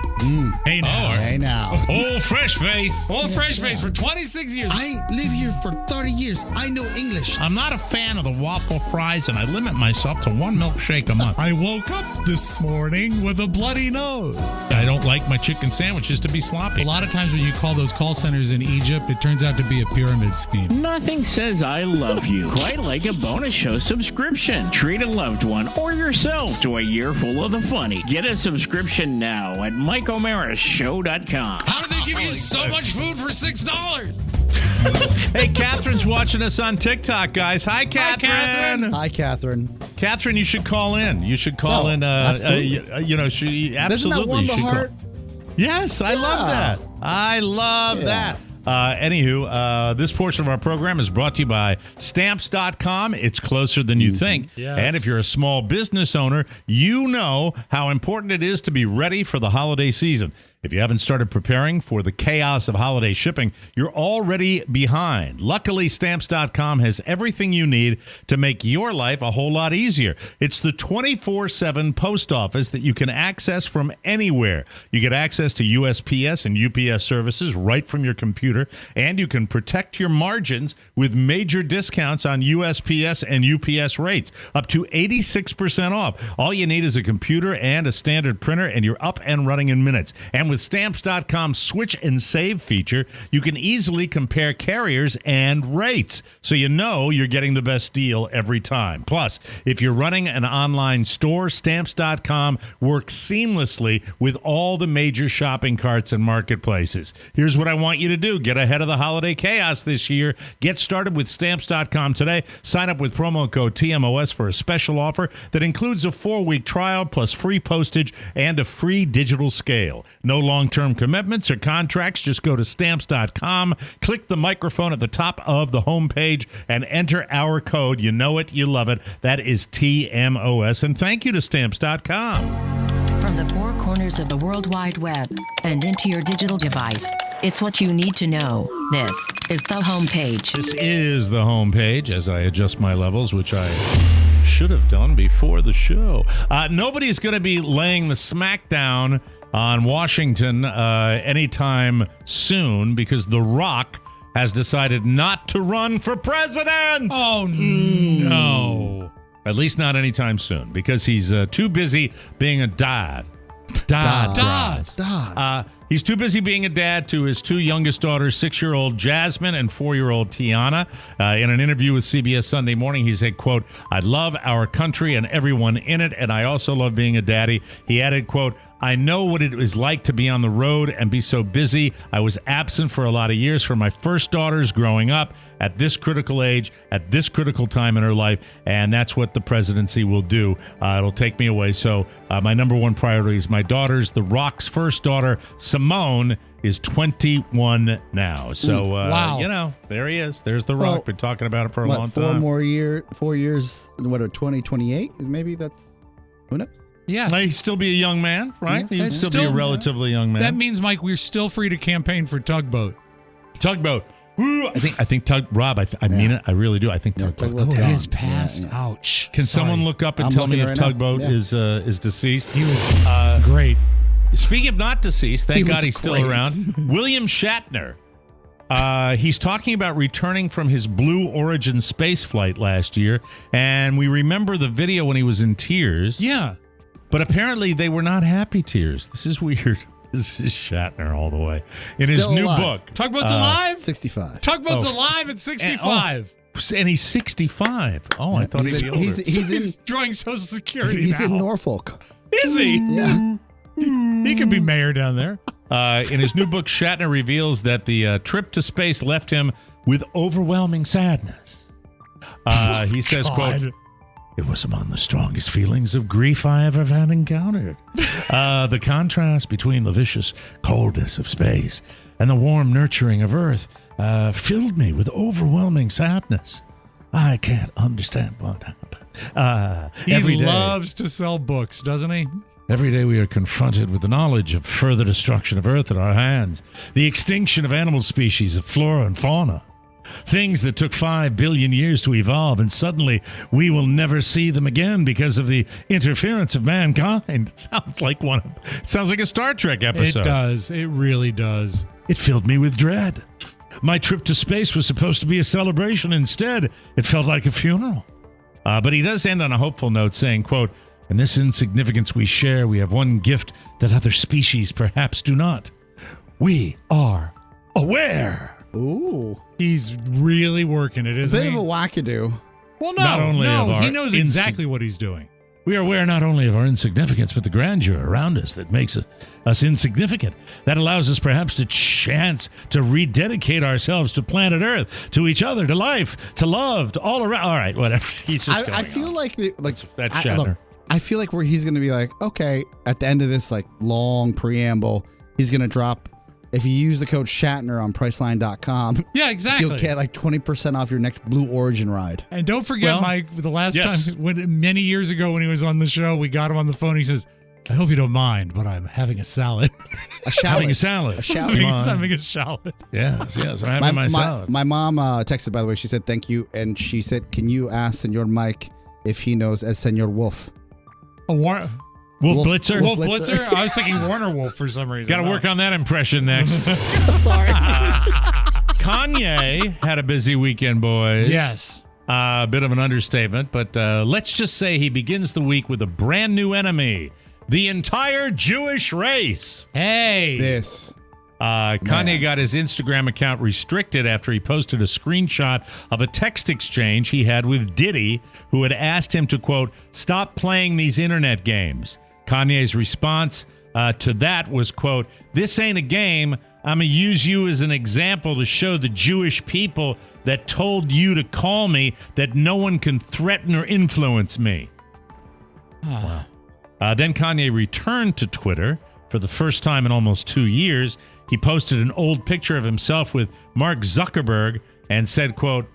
Hey now. Hey now. Old fresh face. Old fresh face for 26 years. I live here for 30 years. I know English. I'm not a fan of the waffle fries, and I limit myself to one milkshake a month. I woke up this morning with a bloody nose. I don't like my chicken sandwiches to be sloppy. A lot of times when you call those call centers in Egypt, it turns out to be a pyramid scheme. Nothing says I love you quite like a bonus show subscription. Treat a loved one or yourself to a year full of the funny. Get a subscription now at MikeO'MaraShow.com. How do they give you so much food for $6? Hey, Catherine's watching us on TikTok, guys. Hi, Catherine. Hi, Catherine. Catherine, you should call in. You should call in. Absolutely. She absolutely. Doesn't that warm the should heart? Yes, I love that. I love that. Anywho, this portion of our program is brought to you by Stamps.com. It's closer than you think. Yes. And if you're a small business owner, you know how important it is to be ready for the holiday season. If you haven't started preparing for the chaos of holiday shipping, you're already behind. Luckily, Stamps.com has everything you need to make your life a whole lot easier. It's the 24/7 post office that you can access from anywhere. You get access to USPS and UPS services right from your computer, and you can protect your margins with major discounts on USPS and UPS rates, up to 86% off. All you need is a computer and a standard printer, and you're up and running in minutes. And with Stamps.com's Switch and Save feature, you can easily compare carriers and rates, so you know you're getting the best deal every time. Plus, if you're running an online store, Stamps.com works seamlessly with all the major shopping carts and marketplaces. Here's what I want you to do. Get ahead of the holiday chaos this year. Get started with Stamps.com today. Sign up with promo code TMOS for a special offer that includes a 4-week trial plus free postage and a free digital scale. No long-term commitments or contracts. Just go to Stamps.com, click the microphone at the top of the homepage, and enter our code. You know it, you love it. That is TMOS. And thank you to Stamps.com. From the four corners of the World Wide Web and into your digital device, it's what you need to know. This is the homepage. This is the homepage as I adjust my levels, which I should have done before the show. Nobody's going to be laying the smackdown on Washington anytime soon because The Rock has decided not to run for president. Oh, no. At least not anytime soon because he's too busy being a dad. He's too busy being a dad to his two youngest daughters, 6-year-old Jasmine and 4-year-old Tiana. In an interview with CBS Sunday Morning, he said, quote, "I love our country and everyone in it, and I also love being a daddy." He added, quote, "I know what it is like to be on the road and be so busy. I was absent for a lot of years for my first daughters growing up at this critical age, at this critical time in her life, and that's what the presidency will do. It'll take me away. So my number one priority is my daughters. The Rock's first daughter, Simone, is 21 now. So, wow. There he is. There's The Rock. Been talking about it for a long time. 4 years, 2028? Maybe that's, who knows? Yeah. He'd still be a young man, right? Yeah. He'd still be a relatively young man. That means, Mike, we're still free to campaign for Tugboat. Tugboat. Ooh, I think Rob, I mean it. I really do. I think Tugboat's Oh, dead. he is passed. Yeah. Ouch. Can Sorry. someone look up and I'm tell me looking if right now. Tugboat Yeah. is deceased? He was great. Speaking of not deceased, thank He God was he's still great. around. William Shatner. He's talking about returning from his Blue Origin space flight last year, and we remember the video when he was in tears. Yeah. But apparently they were not happy tears. This is weird. This is Shatner all the way. In his Still new alive. book. Tugboat's alive? 65. Tugboat's alive at 65. And he's 65. Oh, I thought he'd be older. He's drawing Social Security He's now. in Norfolk. Is he? Yeah. He could be mayor down there. In his new book, Shatner reveals that the trip to space left him with overwhelming sadness. He says, God. quote, "It was among the strongest feelings of grief I ever had encountered. The contrast between the vicious coldness of space and the warm nurturing of Earth filled me with overwhelming sadness. I can't understand what happened." He loves to sell books, doesn't he? Every day we are confronted with the knowledge of further destruction of Earth at our hands, the extinction of animal species, of flora and fauna. Things that took 5 billion years to evolve, and suddenly we will never see them again because of the interference of mankind. It sounds like a Star Trek episode. It does. It really does. It filled me with dread. My trip to space was supposed to be a celebration. Instead, it felt like a funeral. But he does end on a hopeful note saying, quote, "In this insignificance we share, we have one gift that other species perhaps do not. We are aware." Ooh. He's really working it, A isn't bit he? of a wackadoo. Well, Not only of our he knows exactly what he's doing. We are aware not only of our insignificance, but the grandeur around us that makes us insignificant. That allows us perhaps the chance to rededicate ourselves to planet Earth, to each other, to life, to love, to all around. All right, whatever. He's just I feel on. like That's I, Shatner. look, I feel like where he's going to be like, okay, at the end of this like long preamble, he's going to drop. If you use the code Shatner on Priceline.com, Yeah, exactly. you'll get like 20% off your next Blue Origin ride. And don't forget, Well, Mike, the last yes. time, many years ago when he was on the show, we got him on the phone. He says, "I hope you don't mind, but I'm having a salad." A shallot. Having a salad. A shallot. He's Come on. having a salad. Yes, I'm having my salad. My mom texted, by the way. She said, thank you. And she said, can you ask Senor Mike if he knows as Senor Wolf? Wolf Blitzer? Wolf Blitzer? I was thinking Warner Wolf for some reason. Got to work on that impression next. Sorry. Kanye had a busy weekend, boys. Yes. A bit of an understatement, but let's just say he begins the week with a brand new enemy, the entire Jewish race. Hey. This. Kanye got his Instagram account restricted after he posted a screenshot of a text exchange he had with Diddy, who had asked him to, quote, "stop playing these internet games." Kanye's response to that was, quote, "This ain't a game. I'm going to use you as an example to show the Jewish people that told you to call me that no one can threaten or influence me." Wow. Then Kanye returned to Twitter for the first time in almost 2 years. He posted an old picture of himself with Mark Zuckerberg and said, quote,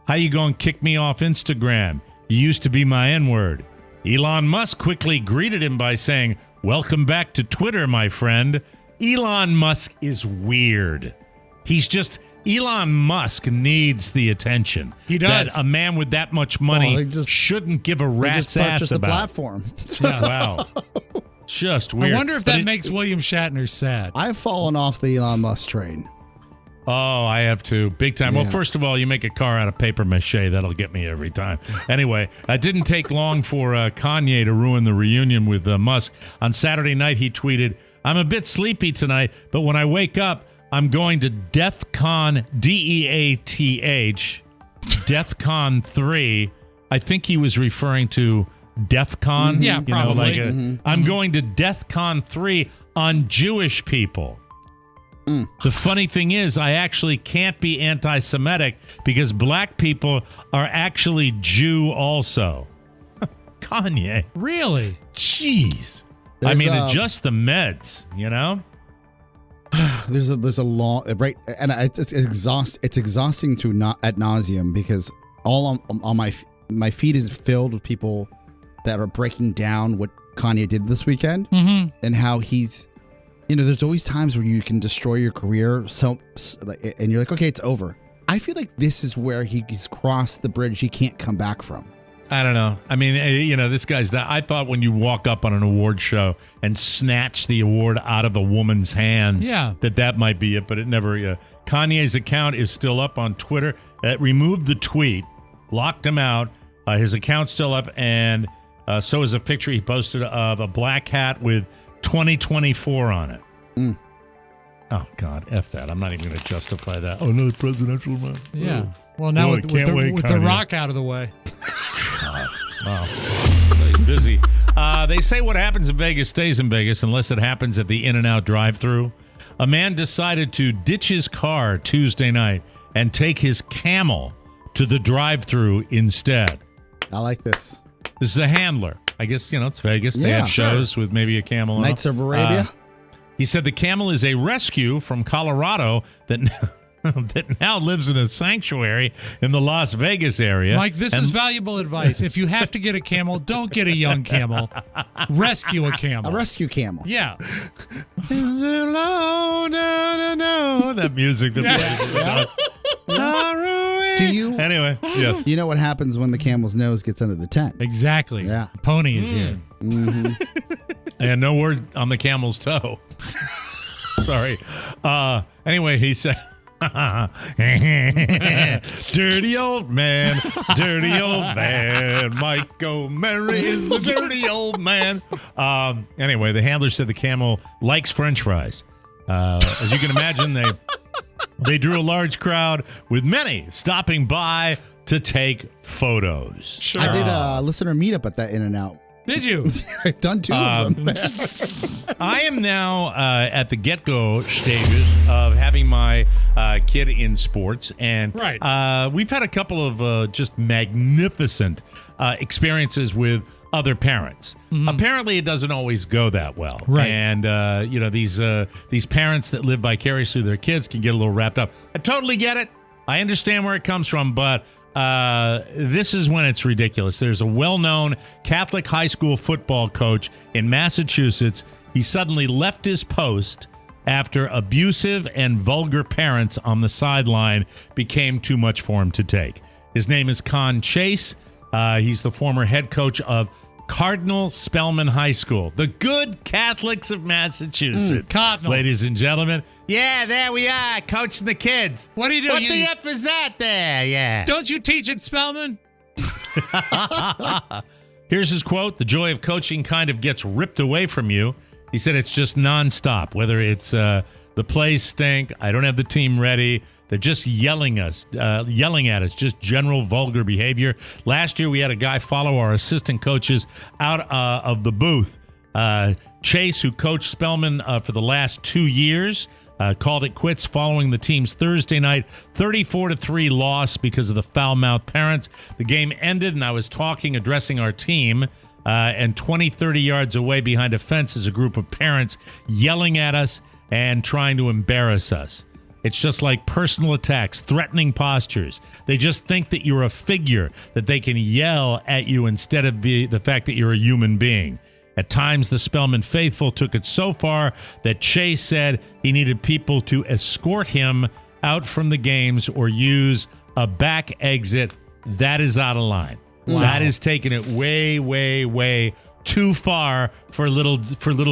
"How you gonna kick me off Instagram? You used to be my N-word." Elon Musk quickly greeted him by saying, "Welcome back to Twitter, my friend." Elon Musk is weird. Elon Musk needs the attention. He does. That a man with that much money shouldn't give a They rat's just purchased ass the about. platform. Wow. Just weird. I wonder if that makes William Shatner sad. I've fallen off the Elon Musk train. Oh, I have to. Big time. Yeah. Well, first of all, you make a car out of paper mache. That'll get me every time. Anyway, it didn't take long for Kanye to ruin the reunion with Musk. On Saturday night, he tweeted, "I'm a bit sleepy tonight, but when I wake up, I'm going to DEF CON, DEATH, DEF CON 3. I think he was referring to DEF CON. Yeah, probably. I'm going to DEF CON 3 on Jewish people. The funny thing is, I actually can't be anti-Semitic because black people are actually Jew also." Kanye. Really? Jeez. There's, adjust the meds, you know? There's a long right, and it's exhausting to not ad nauseum because all on my feed is filled with people that are breaking down what Kanye did this weekend and how he's, there's always times where you can destroy your career and you're like, okay, it's over. I feel like this is where he's crossed the bridge he can't come back from. I don't know. I mean, this guy's. I thought when you walk up on an award show and snatch the award out of a woman's hands, that might be it, but it never. Kanye's account is still up on Twitter. It removed the tweet, locked him out. His account's still up, and so is a picture he posted of a black hat with 2024 on it. Oh, God, F that. I'm not even going to justify that. Oh, no, it's presidential. Yeah. Well, now with the Rock out of the way. Wow. He's busy. They say what happens in Vegas stays in Vegas unless it happens at the In-N-Out drive-thru. A man decided to ditch his car Tuesday night and take his Camel to the drive-thru instead. I like this. This is a handler. I guess, it's Vegas. They have shows with maybe a camel. Knights of Arabia. He said the camel is a rescue from Colorado that now lives in a sanctuary in the Las Vegas area. Mike, this is valuable advice. If you have to get a camel, don't get a young camel. Rescue a camel. A rescue camel. Yeah. That music that Anyway, yes. You know what happens when the camel's nose gets under the tent? Exactly. Yeah. Pony is here. Mm-hmm. And no word on the camel's toe. Sorry. Anyway, he said, dirty old man, Mike O'Mara is a dirty old man. Anyway, the handler said the camel likes French fries. As you can imagine, they drew a large crowd with many stopping by to take photos. Sure. I did a listener meetup at that In-N-Out. Did you? I've done 2 of them. I am now at the get-go stages of having my kid in sports, and we've had a couple of just magnificent experiences with other parents. Mm-hmm. Apparently, it doesn't always go that well, right? And these parents that live vicariously through their kids can get a little wrapped up. I totally get it. I understand where it comes from, but this is when it's ridiculous. There's a well-known Catholic high school football coach in Massachusetts. He suddenly left his post after abusive and vulgar parents on the sideline became too much for him to take. His name is Con Chase. He's the former head coach of Cardinal Spellman High School, the good Catholics of Massachusetts. Cardinal. Ladies and gentlemen. Yeah, there we are, coaching the kids. What do you do? What the F is that there? Yeah. Don't you teach at Spellman? Here's his quote. The joy of coaching kind of gets ripped away from you. He said it's just nonstop, whether it's the plays stink, I don't have the team ready. They're just yelling at us, just general vulgar behavior. Last year, we had a guy follow our assistant coaches out of the booth. Chase, who coached Spellman for the last 2 years, called it quits following the team's Thursday night 34-3 loss because of the foul-mouthed parents. The game ended, and I was addressing our team, and 20, 30 yards away behind a fence is a group of parents yelling at us and trying to embarrass us. It's just like personal attacks, threatening postures. They just think that you're a figure, that they can yell at you instead of the fact that you're a human being. At times, the Spellman faithful took it so far that Chase said he needed people to escort him out from the games or use a back exit. That is out of line. Wow. That is taking it way, way, way too far for little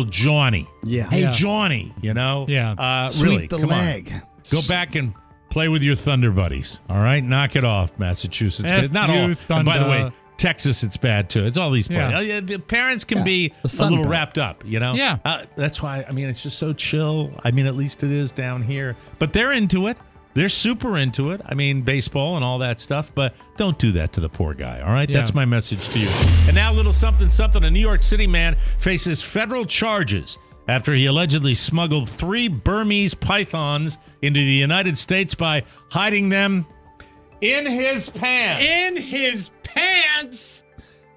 Johnny. Yeah. Hey, Yeah. Johnny, Yeah. Really, Sweep the come leg. on. Go back and play with your Thunder buddies. All right? Knock it off, Massachusetts. F Not you, all. And by the way, Thunder. Texas, it's bad too. It's all these places. Yeah. The parents can be The a Sun little Belt. wrapped up, Yeah. That's why, it's just so chill. At least it is down here. But they're into it. They're super into it. Baseball and all that stuff. But don't do that to the poor guy, all right? Yeah. That's my message to you. And now a little something. A New York City man faces federal charges after he allegedly smuggled 3 Burmese pythons into the United States by hiding them in his pants. In his pants?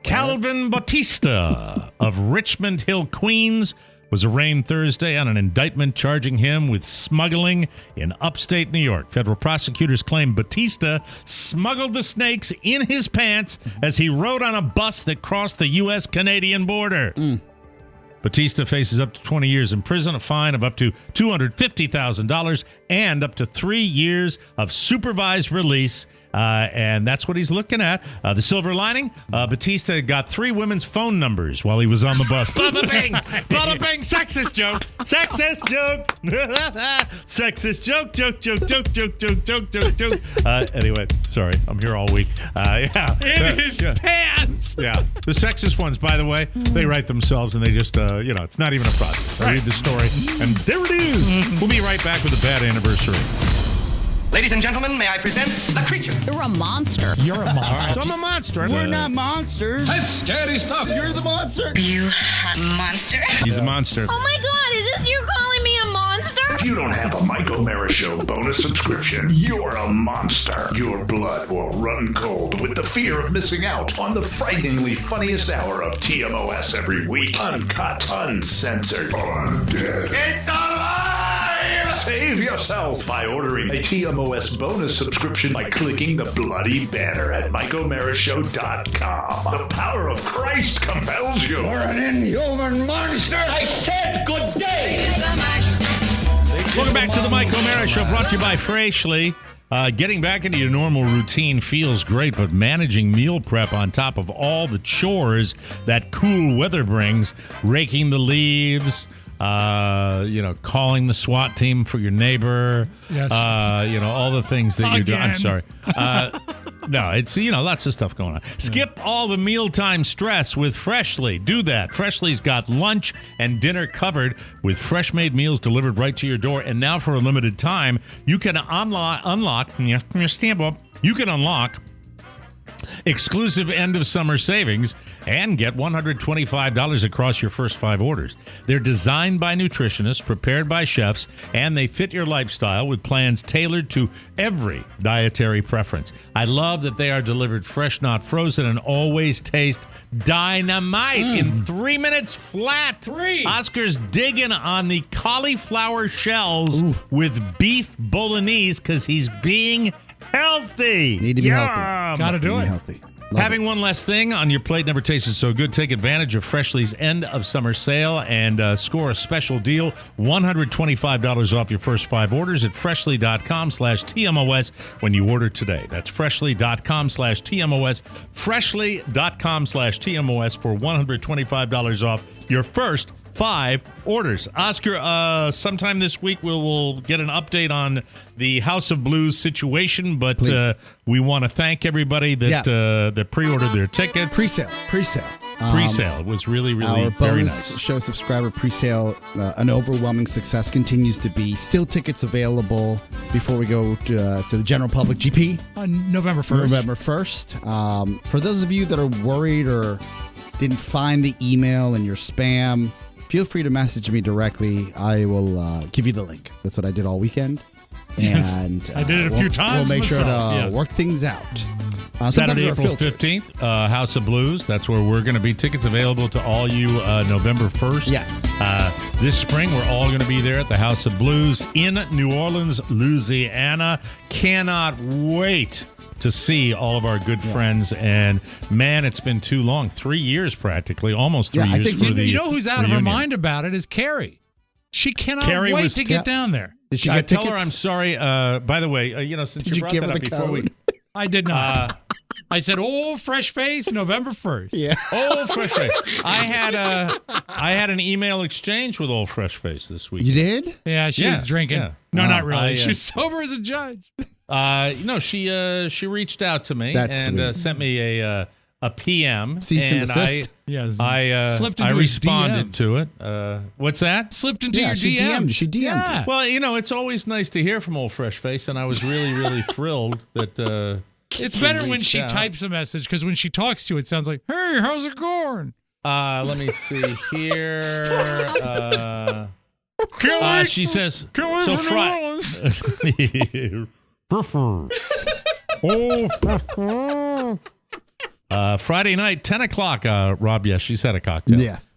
Calvin Bautista of Richmond Hill, Queens, was arraigned Thursday on an indictment charging him with smuggling in upstate New York. Federal prosecutors claim Bautista smuggled the snakes in his pants as he rode on a bus that crossed the U.S.-Canadian border. Bautista faces up to 20 years in prison, a fine of up to $250,000, and up to 3 years of supervised release. And that's what he's looking at. The silver lining, Bautista got 3 women's phone numbers while he was on the bus. Bada bing! Bada bing! Sexist joke! Sexist joke! Sexist joke! Anyway, sorry. I'm here all week. Yeah. In his pants! Yeah. The sexist ones, by the way, they write themselves and they just, it's not even a process. I read the story and there it is. We'll be right back with a bad anniversary. Ladies and gentlemen, may I present the creature? You're a monster. You're a monster. So I'm a monster. We're not monsters. That's scary stuff. You're the monster. You monster. He's a monster. Oh my god, is this you calling me a monster? If you don't have a Mike O'Mara Show bonus subscription, you're a monster. Your blood will run cold with the fear of missing out on the frighteningly funniest hour of TMOS every week. Uncut, uncensored, undead. It's alive! Save yourself by ordering a TMOS bonus subscription by clicking the bloody banner at MikeO'MaraShow.com. The power of Christ compels you. You're an inhuman monster! I said good day! Welcome back to the Mike O'Mara Show, brought to you by Freshly. Getting back into your normal routine feels great, but managing meal prep on top of all the chores that cool weather brings, raking the leaves, calling the SWAT team for your neighbor, Yes. All the things that you do. I'm Again. sorry. No, it's, lots of stuff going on. Skip all the mealtime stress with Freshly. Do that. Freshly's got lunch and dinner covered with fresh-made meals delivered right to your door. And now for a limited time, you can unlock exclusive end-of-summer savings and get $125 across your first 5 orders. They're designed by nutritionists, prepared by chefs, and they fit your lifestyle with plans tailored to every dietary preference. I love that they are delivered fresh, not frozen, and always taste dynamite in 3 minutes flat. 3. Oscar's digging on the cauliflower shells with beef bolognese because he's being healthy. Need to be healthy. Gotta do it. Healthy. Having one less thing on your plate never tasted so good. Take advantage of Freshly's end of summer sale and score a special deal. $125 off your first 5 orders at freshly.com/TMOS when you order today. That's freshly.com/TMOS. Freshly.com/TMOS for $125 off your first 5 orders. Oscar, sometime this week we'll get an update on the House of Blues situation, but we want to thank everybody that pre-ordered their tickets. Pre-sale. Pre-sale. It was really, Our very bonus nice. show subscriber pre-sale, an overwhelming success, continues to be. Still tickets available before we go to the general public GP. On November 1st. November 1st. For those of you that are worried or didn't find the email in your spam, feel free to message me directly. I will give you the link. That's what I did all weekend. Yes, And I did it a few times We'll make sure to myself, yes. work things out. Saturday, sometimes there April are filters. 15th, House of Blues. That's where we're going to be. Tickets available to all you November 1st. Yes. This spring, we're all going to be there at the House of Blues in New Orleans, Louisiana. Cannot wait to see all of our good friends. And, man, it's been too long. 3 years practically, almost 3 Yeah, I years think for the You know who's out of her reunion. mind about it is Carrie. She cannot Carrie wait was- to get down there. Did she I get tell tickets? her I'm sorry. By the way, since Did you you brought give that her up the before code? I did not. I said, "Oh, fresh face, November 1st." Yeah. Old Fresh Face. I had an email exchange with Old Fresh Face this week. You did? Yeah, she was drinking. yeah. No, not really. I, She's sober as a judge. No, she reached out to me That's and sweet. sent me a PM. Cease and and desist? Yes. I Slipped I into his responded DMs. to it. What's that? Slipped into Yeah, your she DM. DM'd. She DM'd. Yeah. Well, it's always nice to hear from Old Fresh Face, and I was really, really thrilled that. It's better when reached she out. types a message because when she talks to you, it sounds like, "Hey, how's it going?" Let me see here. Can't wait She says. Can't wait so for New Orleans. Friday night, 10 o'clock, Rob, yes, she's had a cocktail. Yes.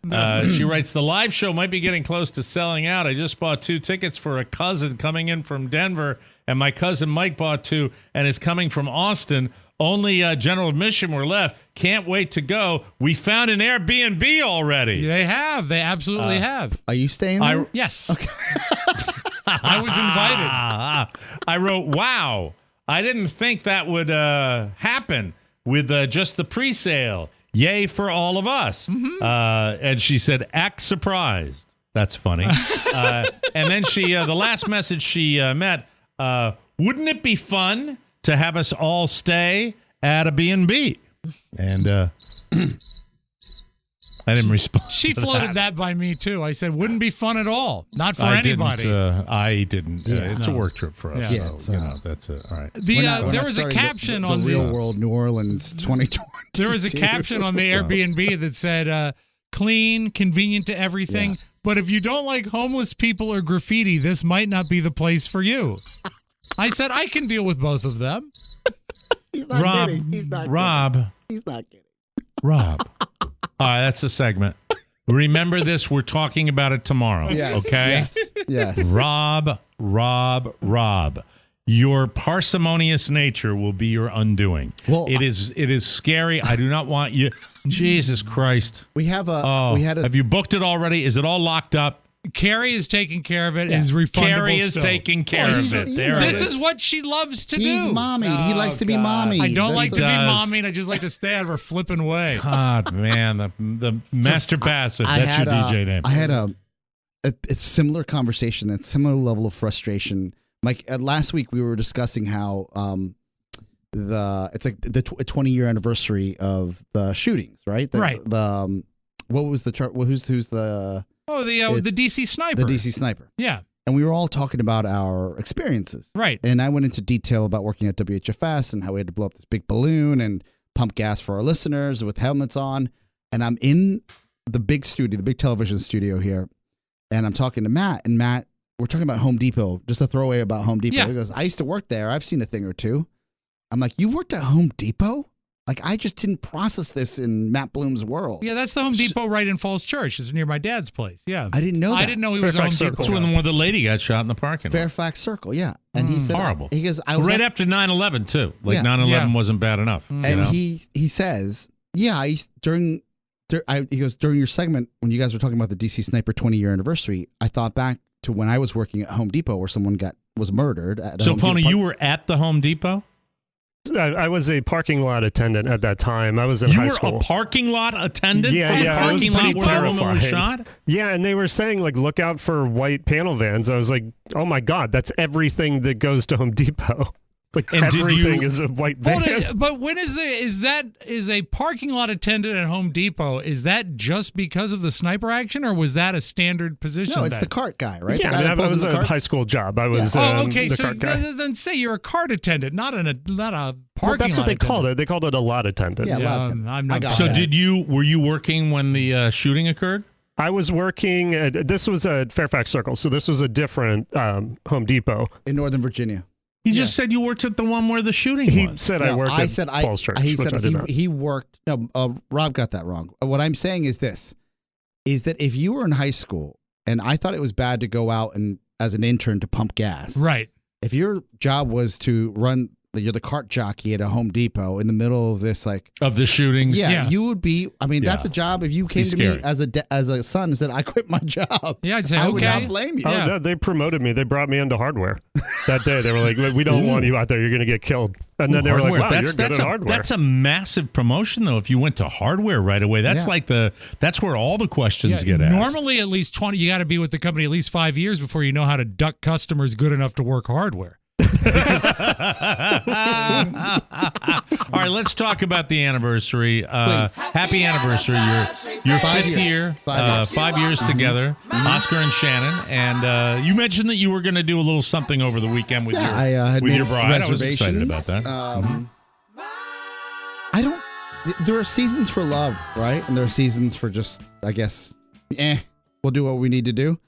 She writes, the live show might be getting close to selling out. I just bought 2 tickets for a cousin coming in from Denver, and my cousin Mike bought 2 and is coming from Austin. Only general admission were left. Can't wait to go. We found an Airbnb already. They have. They absolutely have. Are you staying there? Yes. Okay. I was invited. I wrote, wow, I didn't think that would happen with just the pre-sale. Yay for all of us. Mm-hmm. And she said, act surprised. That's funny. And then the last message she met, wouldn't it be fun to have us all stay at a B&B? And I didn't respond. She to floated that by me, too. I said, wouldn't be fun at all. Not for anybody. I didn't. It's a work trip for us. Yeah. So, that's it. All right. There was a caption on the Real World New Orleans 2020. There was a caption on the Airbnb that said, clean, convenient to everything. Yeah. But if you don't like homeless people or graffiti, this might not be the place for you. I said I can deal with both of them. He's not kidding. He's not Rob. He's not kidding. Rob. All right, that's the segment. Remember this. We're talking about it tomorrow. Yes, okay? Yes. Rob. Your parsimonious nature will be your undoing. Well, it is scary. I do not want you. Jesus Christ. Have you booked it already? Is it all locked up? Carrie is taking care of it. Yeah. Is refundable. Carrie is taking care of it. This is what she loves to do. He's mommied. He likes to be mommied. I don't like to be mommied. I just like to stay out of her flipping way. God, man, the master passive. That's your DJ name. I had a similar conversation, a similar level of frustration. Like last week, we were discussing how it's like the 20-year anniversary of the shootings, right? Right. What was the chart? Who's the? Oh, the DC sniper. The DC sniper. Yeah. And we were all talking about our experiences. Right. And I went into detail about working at WHFS and how we had to blow up this big balloon and pump gas for our listeners with helmets on. And I'm in the big studio, the big television studio here, and I'm talking to Matt. And Matt, we're talking about Home Depot, just a throwaway about Home Depot. Yeah. He goes, I used to work there. I've seen a thing or two. I'm like, you worked at Home Depot? Like, I just didn't process this in Matt Bloom's world. Yeah, that's the Home Depot right in Falls Church. It's near my dad's place. Yeah. I didn't know that. I didn't know he was at Home Depot. That's when the lady got shot in the parking lot. Fairfax Circle, yeah. And he said, horrible. He goes, right after 9/11, too. Like, 9/11 wasn't bad enough. And he says, yeah, during your segment, when you guys were talking about the DC Sniper 20-year anniversary, I thought back to when I was working at Home Depot where someone was murdered. So, Pony, you were at the Home Depot? I was a parking lot attendant at that time. I was in high school. You were a parking lot attendant? Yeah. Parking lot where the woman was shot? Yeah, and they were saying, like, look out for white panel vans. I was like, oh, my God, that's everything that goes to Home Depot. Like, and everything is a white van. But when is a parking lot attendant at Home Depot, is that just because of the sniper action, or was that a standard position? No, it's the cart guy, right? Yeah, I was a high school job. I was okay, the so cart guy. Then say you're a cart attendant, not a parking lot that's what they called it. They called it a lot attendant. Yeah, I'm not. So were you working when the shooting occurred? I was working this was at Fairfax Circle, so this was a different Home Depot. In Northern Virginia. He just said you worked at the one where the shooting was. He said I worked at Falls Church. He said he worked. No, Rob got that wrong. What I'm saying is this, is that if you were in high school, and I thought it was bad to go out and as an intern to pump gas. Right. If your job was to you're the cart jockey at a Home Depot in the middle of this, like of the shootings. Yeah, you would be. I mean, that's a job. If you came to me as a son and said, "I quit my job," yeah, I'd say, I would not blame you. Oh no, they promoted me. They brought me into hardware that day. They were like, "We don't want you out there. You're going to get killed." And then they were like, "Wow, you're good at hardware." That's a massive promotion, though. If you went to hardware right away, that's that's where all the questions get asked. Normally, at least 20. You got to be with the company at least 5 years before you know how to duck customers good enough to work hardware. All right, let's talk about the anniversary. Happy anniversary! Your 5th year, 5 years together, Oscar and Shannon. And you mentioned that you were going to do a little something over the weekend with your bride. I was excited about that. There are seasons for love, right? And there are seasons for just, I guess, we'll do what we need to do.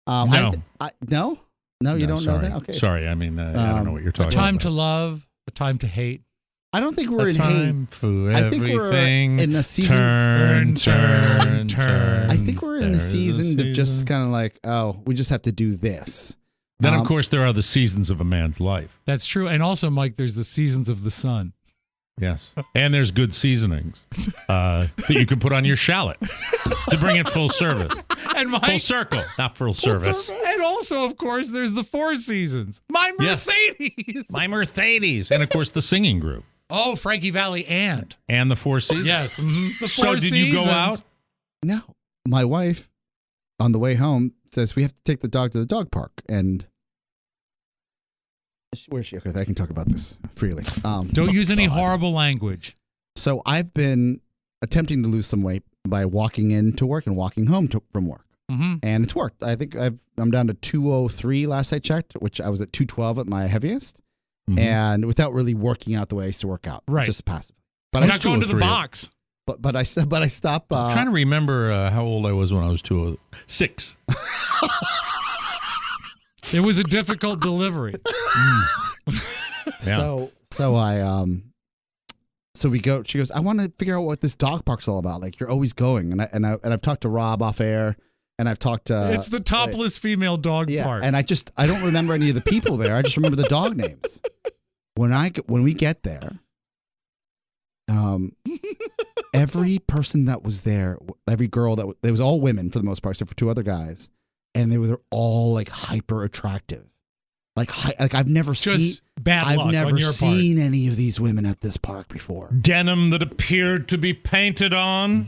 No. No, you don't know that? Okay. Sorry, I mean, I don't know what you're talking about. A time to love, a time to hate. I don't think we're in hate. I think we're in a season. Turn. I think we're in a season of just kind of like, we just have to do this. Then, of course, there are the seasons of a man's life. That's true. And also, Mike, there's the seasons of the sun. Yes. And there's good seasonings that you can put on your shallot to bring it full service. And full circle, not full service. And also, of course, there's the 4 seasons. My Mercedes. Yes. My Mercedes. And, of course, the singing group. Oh, Frankie Valli and the 4 seasons? Yes. Mm-hmm. The 4 so did seasons. You go out? No. My wife, on the way home, says we have to take the dog to the dog park. And where is she? Okay, I can talk about this freely. Don't use any horrible language. So I've been attempting to lose some weight by walking into work and walking home from work. Mm-hmm. And it's worked. I think I'm down to 203 last I checked, which I was at 212 at my heaviest. Mm-hmm. And without really working out the way I used to work out. Right. Just passive. But I'm not going to the box. but I stopped. I'm trying to remember how old I was when I was 6. It was a difficult delivery. So we go. She goes, I want to figure out what this dog park's all about. Like, you're always going, and I've talked to Rob off air, and I've talked to. It's the topless female dog park. And I don't remember any of the people there. I just remember the dog names. When we get there, every person that was there, every girl it was all women for the most part, except for 2 other guys, and they were all like hyper attractive. Like I've never Just seen bad luck I've never on your seen part. any of these women at this park before. Denim that appeared to be painted on,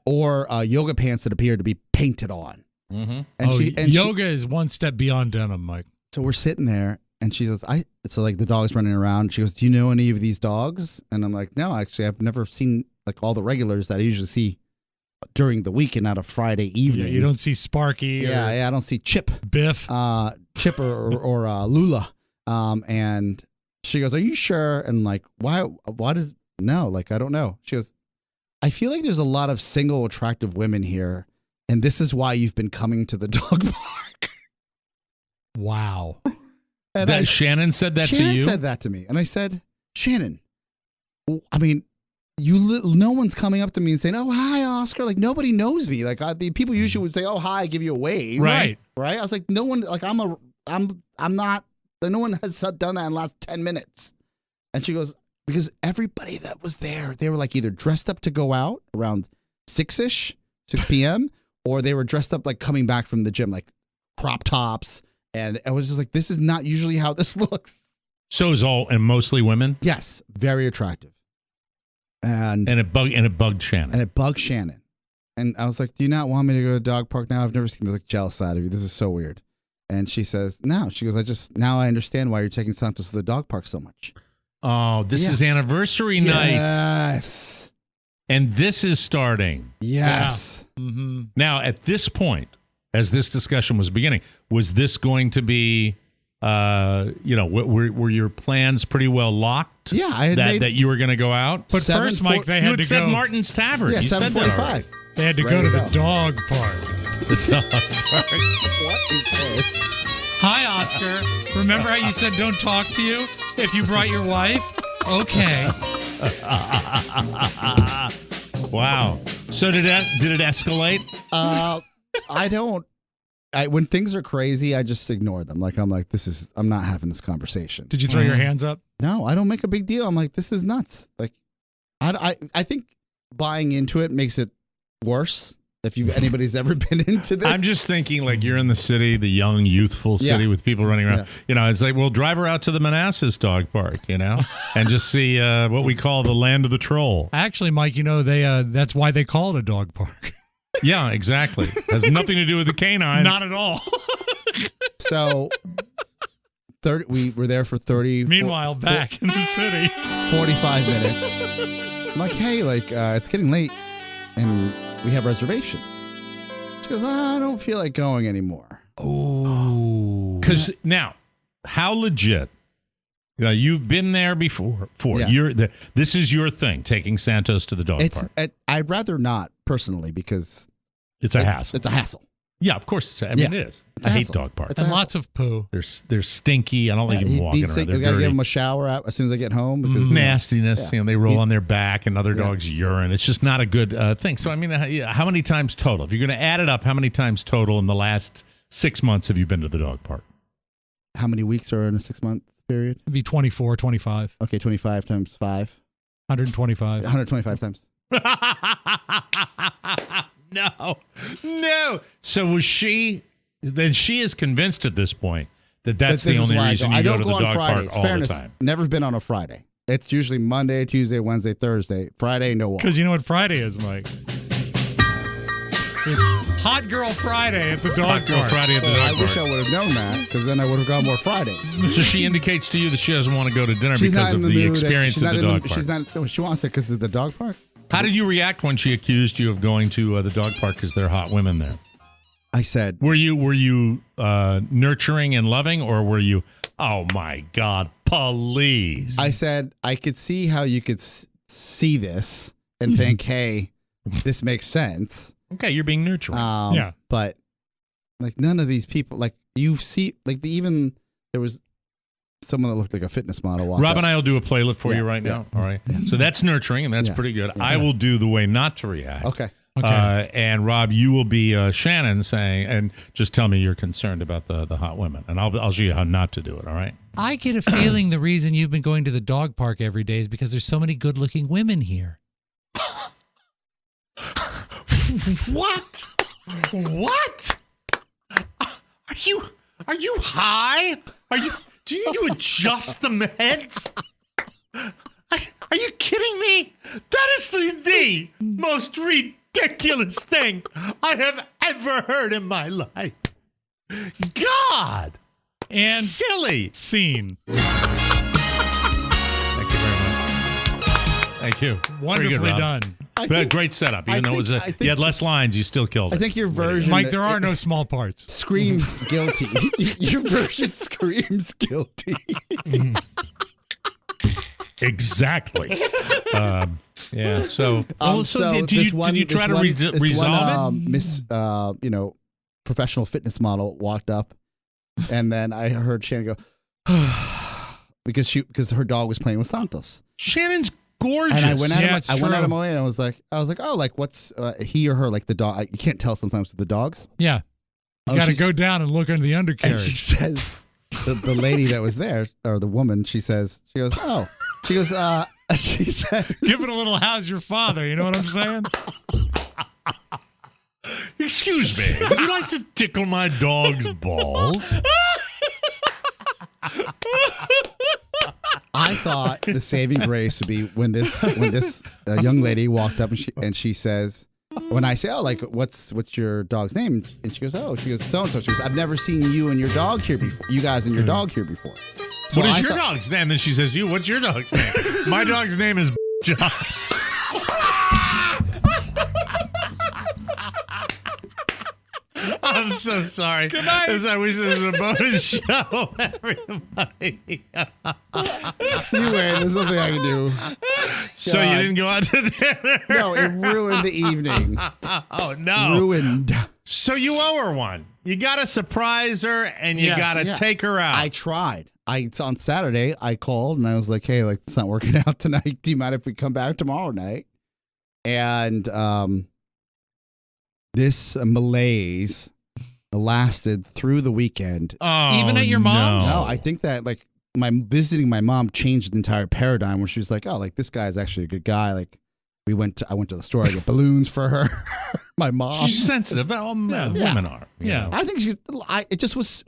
or yoga pants that appeared to be painted on. Mm-hmm. And yoga is one step beyond denim, Mike. So we're sitting there, and she goes, so like the dog's running around. She goes, do you know any of these dogs? And I'm like, no, actually, I've never seen like all the regulars that I usually see during the week and not a Friday evening. Yeah, you don't see Sparky. I don't see Chip. Biff. Chip or Lula. And she goes, are you sure? And like, why does, no, like, I don't know. She goes, I feel like there's a lot of single attractive women here, and this is why you've been coming to the dog park. Wow. And Shannon said that to you? Shannon said that to me. And I said, Shannon, I mean, no one's coming up to me and saying, oh, hi, Oscar. Like, nobody knows me. Like, the people usually would say, oh, hi, give you a wave. Right. Right. I was like, no one, like, I'm not, no one has done that in the last 10 minutes. And she goes, because everybody that was there, they were like either dressed up to go out around 6 p.m., or they were dressed up like coming back from the gym, like crop tops. And I was just like, this is not usually how this looks. So is and mostly women? Yes. Very attractive. And it bugged Shannon. And it bugged Shannon. And I was like, do you not want me to go to the dog park now? I've never seen the like jealous side of you. This is so weird. And she says, no. She goes, now I understand why you're taking Santos to the dog park so much. Oh, this is anniversary night. Yes. And this is starting. Yes. Yeah. Mm-hmm. Now, at this point, as this discussion was beginning, was this going to be, were your plans pretty well locked? Yeah, I had that you were going to go out. But first, Mike, they had to said go. Martin's Tavern. Yeah, you said that 7:45. already. They had to go to the dog park. The dog park. What is this? Hi, Oscar. Remember how you said don't talk to you if you brought your wife? Okay. Wow. So did it escalate? I don't. When things are crazy, I just ignore them. Like, I'm like, I'm not having this conversation. Did you throw your hands up? No, I don't make a big deal. I'm like, this is nuts. Like, I think buying into it makes it worse. If anybody's ever been into this, I'm just thinking like you're in the city, the young, youthful city with people running around. Yeah. It's like, well, drive her out to the Manassas dog park, and just see what we call the land of the troll. Actually, Mike, they that's why they call it a dog park. Yeah, exactly. Has nothing to do with the canine. Not at all. So, we were there for 30. Meanwhile, back in the city, 45 minutes. I'm like, hey, it's getting late, and we have reservations. She goes, I don't feel like going anymore. Oh, because now, how legit? You've been there before. Yeah. This is your thing, taking Santos to the dog park. I'd rather not personally because it's a hassle. It's a hassle. Yeah, of course. It is. I hate dog parks. And lots of poo. They're stinky. I don't like them walking around. You got to give them a shower as soon as I get home because nastiness. They roll on their back and other dogs urine. It's just not a good thing. So I mean, how many times total? If you're going to add it up, how many times total in the last 6 months have you been to the dog park? How many weeks are in a 6-month period? It'd be 24, 25. Okay, 25 times 5. 125. 125 times. No. So was she? Then she is convinced at this point that's the only reason you go to the dog park all the time. Never been on a Friday. It's usually Monday, Tuesday, Wednesday, Thursday. Friday, no walk. Because you know what Friday is, Mike. It's Hot Girl Friday at the dog park. Friday at the dog park. I wish I would have known that because then I would have gone more Fridays. So she indicates to you that she doesn't want to go to dinner because of the experience at the dog park. She wants it because of the dog park. How did you react when she accused you of going to the dog park because there are hot women there? I said, were you nurturing and loving, or were you, oh my God, please? I said, I could see how you could see this, and think, hey, this makes sense. Okay, you're being nurturing. Yeah. But like none of these people, like you see, like even there was someone that looked like a fitness model. Rob and I will do a playlist for you right now. All right. So that's nurturing, and that's pretty good. I will do the way not to react. Okay. And Rob, you will be Shannon saying, and just tell me you're concerned about the hot women, and I'll show you how not to do it. All right. I get a feeling the reason you've been going to the dog park every day is because there's so many good-looking women here. What? What? Are you high? Do you adjust the meds? Are you kidding me? That is the most ridiculous thing I have ever heard in my life. God. And silly. Scene. Thank you very much. Thank you. Wonderfully done. Great setup. Even though it was you had less lines, you still killed it. I think your version, Mike, there are no small parts. Screams guilty. Your version screams guilty. Exactly. Yeah. So, did you try to resolve it? Miss, professional fitness model walked up, and then I heard Shannon go because her dog was playing with Santos. Shannon's gorgeous. And I went out of my way, and I was like, oh, like what's he or her, like the dog? You can't tell sometimes with the dogs. Yeah. You got to go down and look under the undercarriage. And she says, the lady that was there, or the woman, she said, give it a little how's your father, you know what I'm saying? Excuse me, would you like to tickle my dog's balls? I thought the saving grace would be when this young lady walked up and she says, when I say, oh, like what's your dog's name? And she goes, so and so. She goes, I've never seen you and your dog here before. You guys and your dog here before. So what is your dog's name? Then she says, what's your dog's name? My dog's name is John. I'm so sorry. Good night. I wish this was a bonus show, everybody. Anyway, there's nothing I can do. So you didn't go out to dinner? No, it ruined the evening. Oh, no. Ruined. So you owe her one. You got to surprise her, and you got to take her out. I tried. On Saturday, I called, and I was like, hey, like, it's not working out tonight. Do you mind if we come back tomorrow night? And this malaise lasted through the weekend. Oh, even at your mom's? No, I think that like visiting my mom changed the entire paradigm. Where she was like, "Oh, like this guy's actually a good guy." Like I went to the store to get balloons for her. My mom. She's sensitive. Women are. Yeah. I think it just was.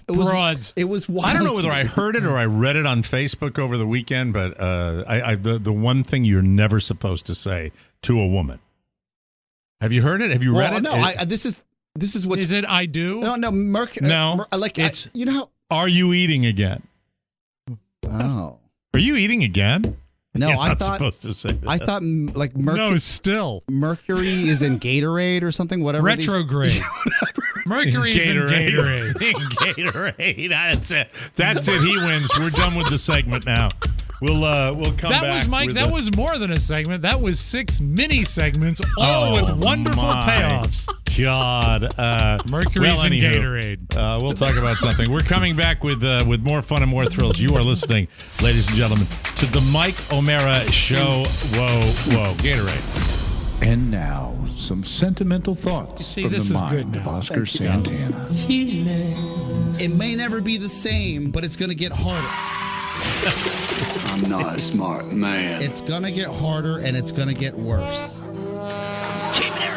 Broads. It was wild. I don't know whether I heard it or I read it on Facebook over the weekend, but the one thing you're never supposed to say to a woman. Have you heard it? Have you read it? No, this is what is it? I do. No, Mercury. No, it's you know. Are you eating again? Oh, are you eating again? No, You're I not thought supposed to say that. I thought like Mercury. No, still Mercury is in Gatorade or something. Whatever. Retrograde. Mercury is in Gatorade. Gatorade. That's it. That's it. He wins. We're done with the segment now. We'll come back. That was Mike. That was more than a segment. That was 6 mini segments, all with wonderful payoffs. God, Mercury's in Gatorade. We'll talk about something. We're coming back with more fun and more thrills. You are listening, ladies and gentlemen, to the Mike O'Mara Show. Whoa, Gatorade. And now, some sentimental thoughts from the mind of Oscar Santana. It may never be the same, but it's going to get harder. I'm not a smart man. It's going to get harder, and it's going to get worse. Keeping it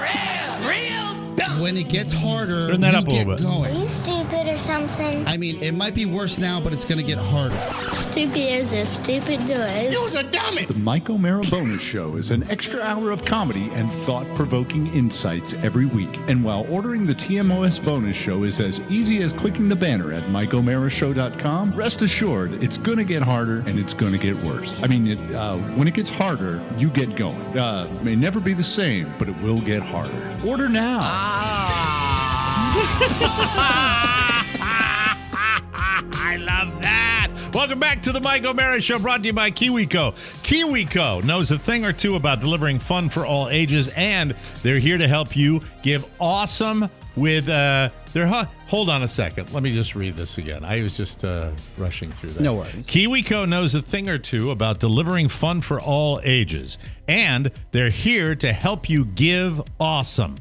real dumb. When it gets harder, Turn that you up a get little bit. going. Are you stupid or something? I mean, it might be worse now, but it's going to get harder. Stupid as stupid does. You was a dummy. The Mike O'Mara Bonus Show is an extra hour of comedy and thought-provoking insights every week. And while ordering the TMOS Bonus Show is as easy as clicking the banner at MikeO'MaraShow.com, rest assured it's going to get harder and it's going to get worse. I mean, when it gets harder, you get going. It may never be the same, but it will get harder. Order now. I love that. Welcome back to the Mike O'Mara Show, brought to you by KiwiCo. KiwiCo knows a thing or two about delivering fun for all ages, and they're here to help you give awesome with their... Hold on a second. Let me just read this again. I was just rushing through that. No worries. KiwiCo knows a thing or two about delivering fun for all ages, and they're here to help you give awesome.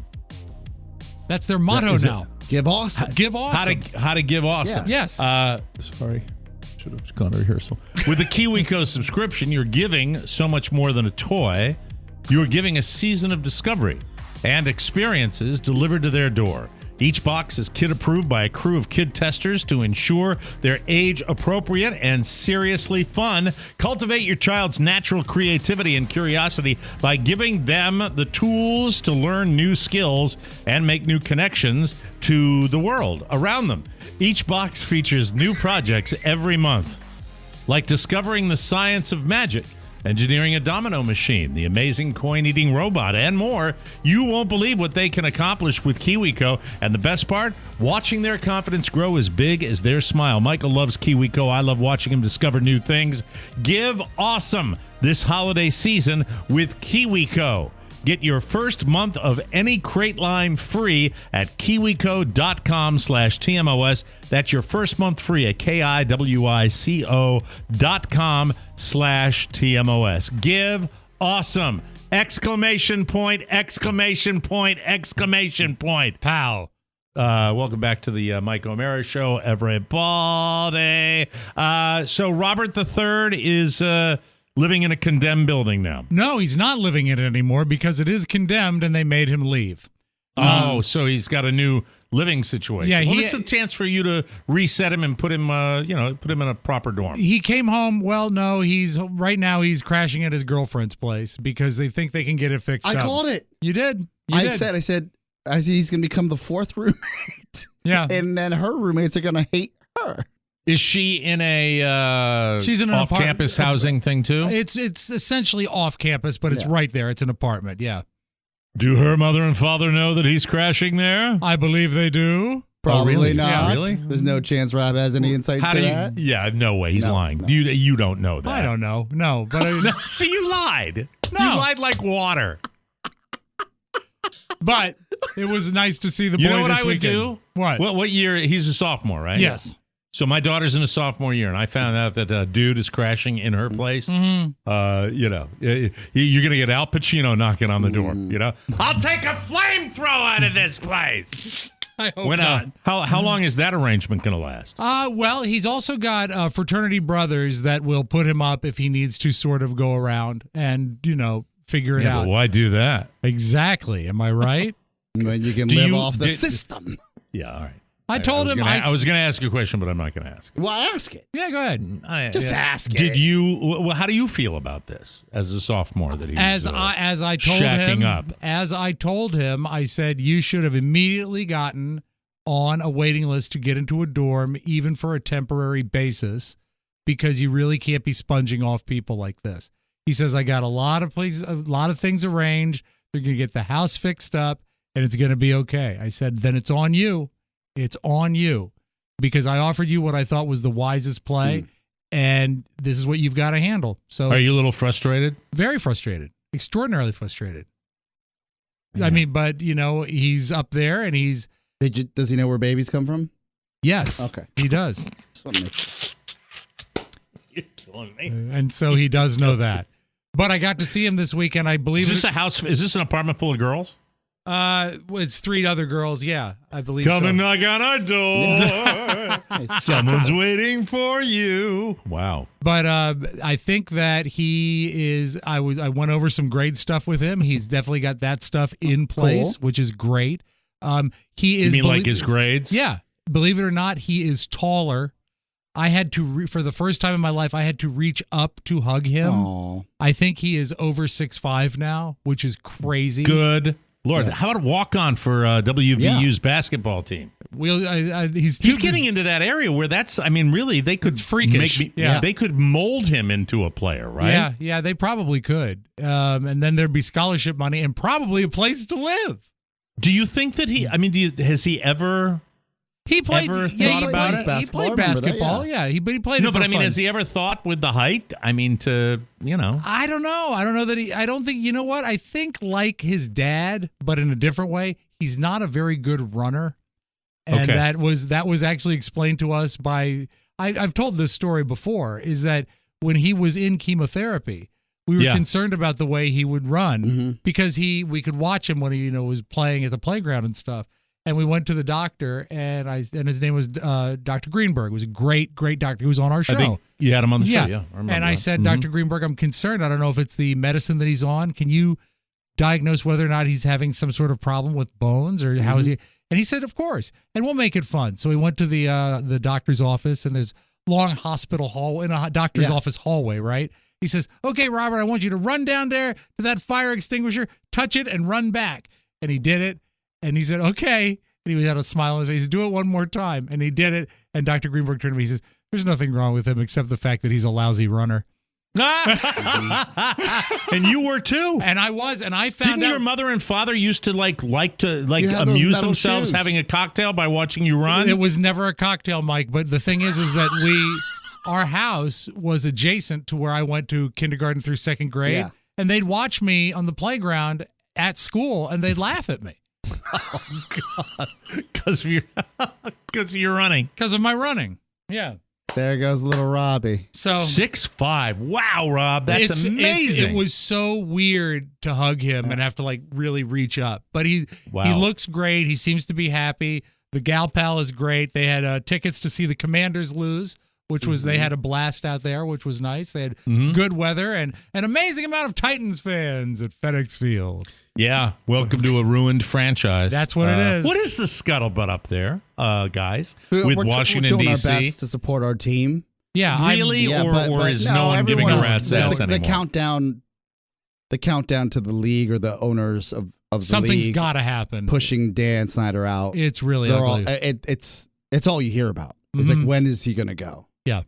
That's their motto now. Give awesome. Give awesome. How to give awesome. Yeah. Yes. Sorry. Should have gone to rehearsal. With the KiwiCo subscription, you're giving so much more than a toy. You're giving a season of discovery and experiences delivered to their door. Each box is kid-approved by a crew of kid testers to ensure they're age-appropriate and seriously fun. Cultivate your child's natural creativity and curiosity by giving them the tools to learn new skills and make new connections to the world around them. Each box features new projects every month, like discovering the science of magic, engineering a domino machine, the amazing coin-eating robot, and more. You won't believe what they can accomplish with KiwiCo. And the best part, watching their confidence grow as big as their smile. Michael loves KiwiCo. I love watching him discover new things. Give awesome this holiday season with KiwiCo. Get your first month of any crate line free at kiwico.com/TMOS. That's your first month free at kiwico.com/TMOS. Give awesome! Exclamation point, exclamation point, exclamation point. Pow. Welcome back to the Mike O'Mara Show, everybody. So Robert III is... living in a condemned building now. No, he's not living in it anymore because it is condemned and they made him leave. So he's got a new living situation. Yeah, this is a chance for you to reset him and put him, put him in a proper dorm. He came home. Well, no, he's crashing at his girlfriend's place because they think they can get it fixed up. I called it. You did. I said he's going to become the fourth roommate. Yeah. And then her roommates are going to hate her. Is she in a she's in an off-campus housing thing too? It's essentially off-campus, but it's right there. It's an apartment, yeah. Do her mother and father know that he's crashing there? I believe they do. Probably really? not. Yeah, really? There's no chance Rob has any insight to that. Yeah, no way. He's lying. No. You don't know that. I don't know. No, but see, you lied. No. You lied like water. But it was nice to see the boy. You know what this I would weekend. do? What? What year? He's a sophomore, right? Yes. So my daughter's in a sophomore year, and I found out that a dude is crashing in her place. Mm-hmm. You're going to get Al Pacino knocking on the door. I'll take a flamethrower out of this place. I hope not. How long is that arrangement going to last? Well, he's also got fraternity brothers that will put him up if he needs to sort of go around and, figure it out. But why do that? Exactly. Am I right? When you can live off the system. Yeah, all right. I told him I was going to ask you a question, but I'm not going to ask it. Well, ask it. Yeah, go ahead. Just ask it. Did you? How do you feel about this as a sophomore that he's as I told shacking him up? As I told him, I said you should have immediately gotten on a waiting list to get into a dorm, even for a temporary basis, because you really can't be sponging off people like this. He says I got a lot of things arranged. They're going to get the house fixed up, and it's going to be okay. I said then it's on you. It's on you, because I offered you what I thought was the wisest play, and this is what you've got to handle. So, are you a little frustrated? Very frustrated, extraordinarily frustrated. Yeah. I mean, but he's up there, and he's. Does he know where babies come from? Yes. Okay. He does. You're killing me. And so he does know that. But I got to see him this weekend. I believe. Is this a house? Is this an apartment full of girls? It's 3 other girls. Yeah, I believe. Come and knock on our door. Someone's waiting for you. Wow. But I think that he is. I went over some grade stuff with him. He's definitely got that stuff in place, which is great. He is. You mean like his grades? Yeah. Believe it or not, he is taller. I had to, for the first time in my life, I had to reach up to hug him. Aww. I think he is over 6'5" now, which is crazy. Good Lord. Yeah. How about a walk-on for WVU's basketball team? He's getting into that area where really, they could. It's freakish. They could mold him into a player, right? Yeah, they probably could. And then there'd be scholarship money and probably a place to live. Do you think that has he ever He played. Ever thought about it? He played basketball. But he played. No, it but for I mean, fun. has he ever thought with the height? I mean, to I don't know. I don't know that he. I don't think. You know what? I think like his dad, but in a different way. He's not a very good runner, and that was actually explained to us by. I've told this story before. Is that when he was in chemotherapy, we were concerned about the way he would run because we could watch him when he was playing at the playground and stuff. And we went to the doctor, and his name was Dr. Greenberg. He was a great doctor. He was on our show. I think you had him on the show, yeah. I And I said, Dr. Greenberg, I'm concerned. I don't know if it's the medicine that he's on. Can you diagnose whether or not he's having some sort of problem with bones, or how is he? And he said, of course, and we'll make it fun. So we went to the doctor's office, and there's long hospital hall in a doctor's office hallway, right? He says, okay, Robert, I want you to run down there to that fire extinguisher, touch it, and run back. And he did it. And he said, okay. And he had a smile on his face. He said, do it one more time. And he did it. And Dr. Greenberg turned to me. He says, there's nothing wrong with him except the fact that he's a lousy runner. And you were too. And I was. And I found Didn't out. your mother and father used to like to amuse themselves having a cocktail by watching you run? It was never a cocktail, Mike. But the thing is that our house was adjacent to where I went to kindergarten through second grade. Yeah. And they'd watch me on the playground at school, and they'd laugh at me. Oh, God. Because you're running. Because of my running. Yeah. There goes little Robbie. So 6'5". Wow, Rob. That's amazing. It was so weird to hug him and have to really reach up. But he looks great. He seems to be happy. The gal pal is great. They had tickets to see the Commanders lose, which was they had a blast out there, which was nice. They had good weather and an amazing amount of Titans fans at FedEx Field. Yeah, welcome to a ruined franchise. That's what it is. What is the scuttlebutt up there, guys, We're Washington, doing D.C.? our best to support our team. Yeah, really, or is no one giving a rat's ass anymore? The countdown to the league or the owners of the league. Something's got to happen. Pushing Dan Snyder out. It's really ugly. It's all you hear about. It's like, when is he going to go? Yeah.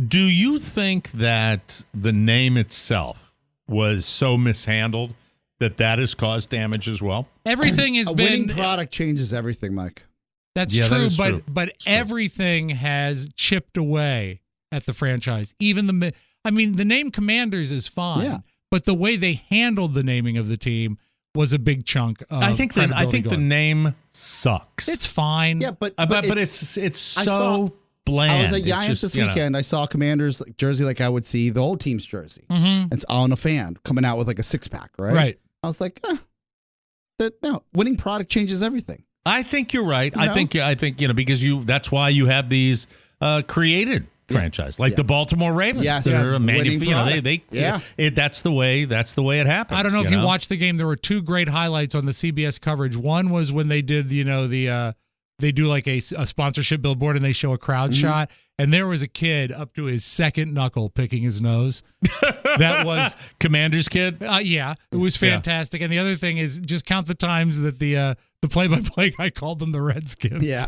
Do you think that the name itself was so mishandled that has caused damage as well? Everything has a been winning product changes everything, Mike. That's true, but everything has chipped away at the franchise. Even the name Commanders is fine, but the way they handled the naming of the team was a big chunk of I think the name sucks. It's fine. Yeah, but it's so bland. I was at Giants this weekend. I saw Commanders jersey like I would see the whole team's jersey. It's on a fan coming out with like a 6-pack, right? Right. I was like, no, winning product changes everything. I think you're right. I think because that's why you have these created franchise like the Baltimore Ravens. Yes, they're a winning that's the way it happens. I don't know if you watched the game. There were two great highlights on the CBS coverage. One was when they did they do like a sponsorship billboard and they show a crowd shot. And there was a kid up to his second knuckle picking his nose. That was Commander's kid. Yeah, it was fantastic. And the other thing is just count the times that the play-by-play guy called them the Redskins. Yeah,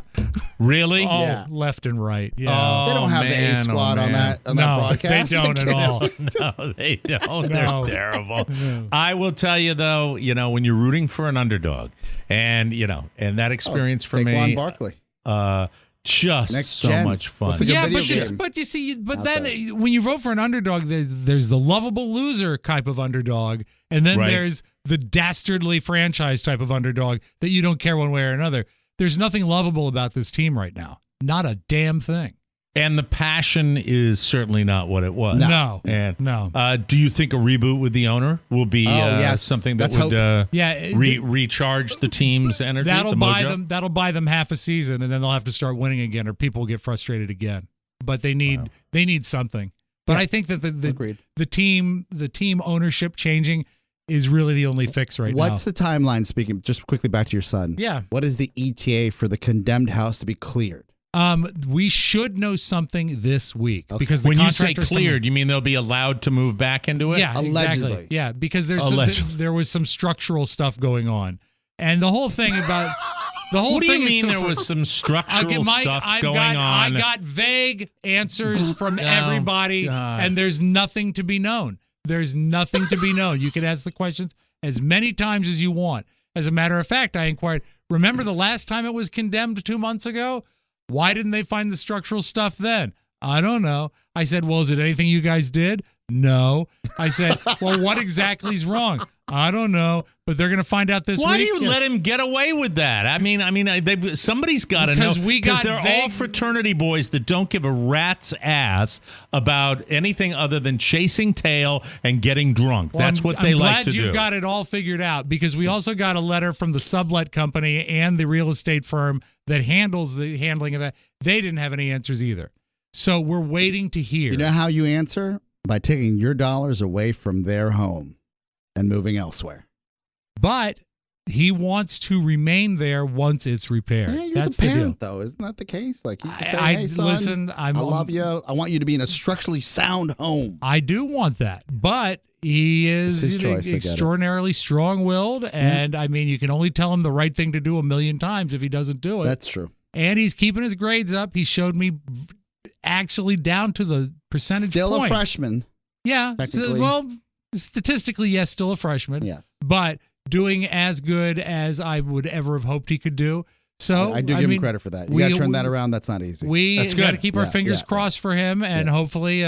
really? Left and right. Yeah, they don't have the A squad on that broadcast. They don't at all. No, they don't. They're terrible. I will tell you though, when you're rooting for an underdog, and that experience for me, Saquon Barkley. Just Next so gen. much fun. But you see, then when you vote for an underdog, there's the lovable loser type of underdog, and then there's the dastardly franchise type of underdog that you don't care one way or another. There's nothing lovable about this team right now. Not a damn thing. And the passion is certainly not what it was. No. Do you think a reboot with the owner will be something that would recharge the team's energy? That'll buy them half a season, and then they'll have to start winning again, or people will get frustrated again. But they need something. But I think that the team ownership changing is really the only fix right now. What's the timeline? Speaking just quickly back to your son. Yeah. What is the ETA for the condemned house to be cleared? We should know something this week because when you say cleared, you mean they'll be allowed to move back into it? Yeah, allegedly. Exactly. Yeah, because there was some structural stuff going on, and the whole thing about the whole what thing. What do you mean there was some structural stuff going on? I got vague answers from everybody, and there's nothing to be known. There's nothing to be known. You can ask the questions as many times as you want. As a matter of fact, I inquired. Remember the last time it was condemned 2 months ago? Why didn't they find the structural stuff then? I don't know. I said, well, is it anything you guys did? No. I said, well, what exactly is wrong? I don't know, but they're going to find out this week. Why do you let him get away with that? I mean, somebody's got to know. Because they're all fraternity boys that don't give a rat's ass about anything other than chasing tail and getting drunk. Well, That's what they like to do. I'm glad you've got it all figured out, because we also got a letter from the sublet company and the real estate firm that handles the handling of it. They didn't have any answers either. So we're waiting to hear. You know how you answer? By taking your dollars away from their home and moving elsewhere. But he wants to remain there once it's repaired. Yeah, you're That's the parent, the deal. though. Isn't that the case? Like, you can say, hey, son, listen, I love you. I want you to be in a structurally sound home. I do want that. But he is extraordinarily strong-willed, and, I mean, you can only tell him the right thing to do a million times if he doesn't do it. That's true. And he's keeping his grades up. He showed me actually down to the percentage Still point. a freshman. Yeah. Technically. Well, statistically, yes, still a freshman. Yes. But doing as good as I would ever have hoped he could do. So I do give him credit for that. You got to turn that around. That's not easy. We got to keep our fingers crossed for him, and hopefully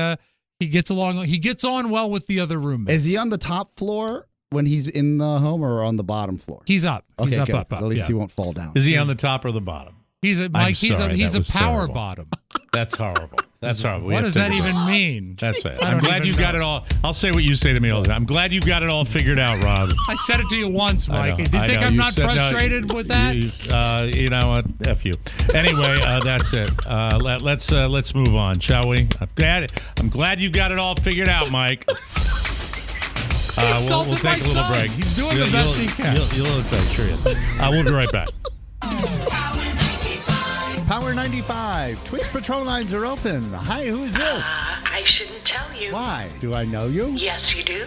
he gets along. He gets on well with the other roommates. Is he on the top floor when he's in the home, or on the bottom floor? He's up. Okay, he's good. up. At least he won't fall down. Is he on the top or the bottom? He's a Mike. He's a power terrible. bottom. That's horrible. That's horrible. What does that even mean? That's right. I'm glad you got it all. I'll say what you say to me all the time. I'm glad you've got it all figured out, Rob. I said it to you once, Mike. Do you think I'm not frustrated with that? You know what? F you. Anyway, that's it. Let's move on, shall we? I'm glad you got it all figured out, Mike. We'll take my a little son. break. He's doing the best he can. You'll look back. Sure he is. We'll be right back. Power 95. Twix Patrol lines are open. Hi, who's this? I shouldn't tell you. Why? Do I know you? Yes, you do.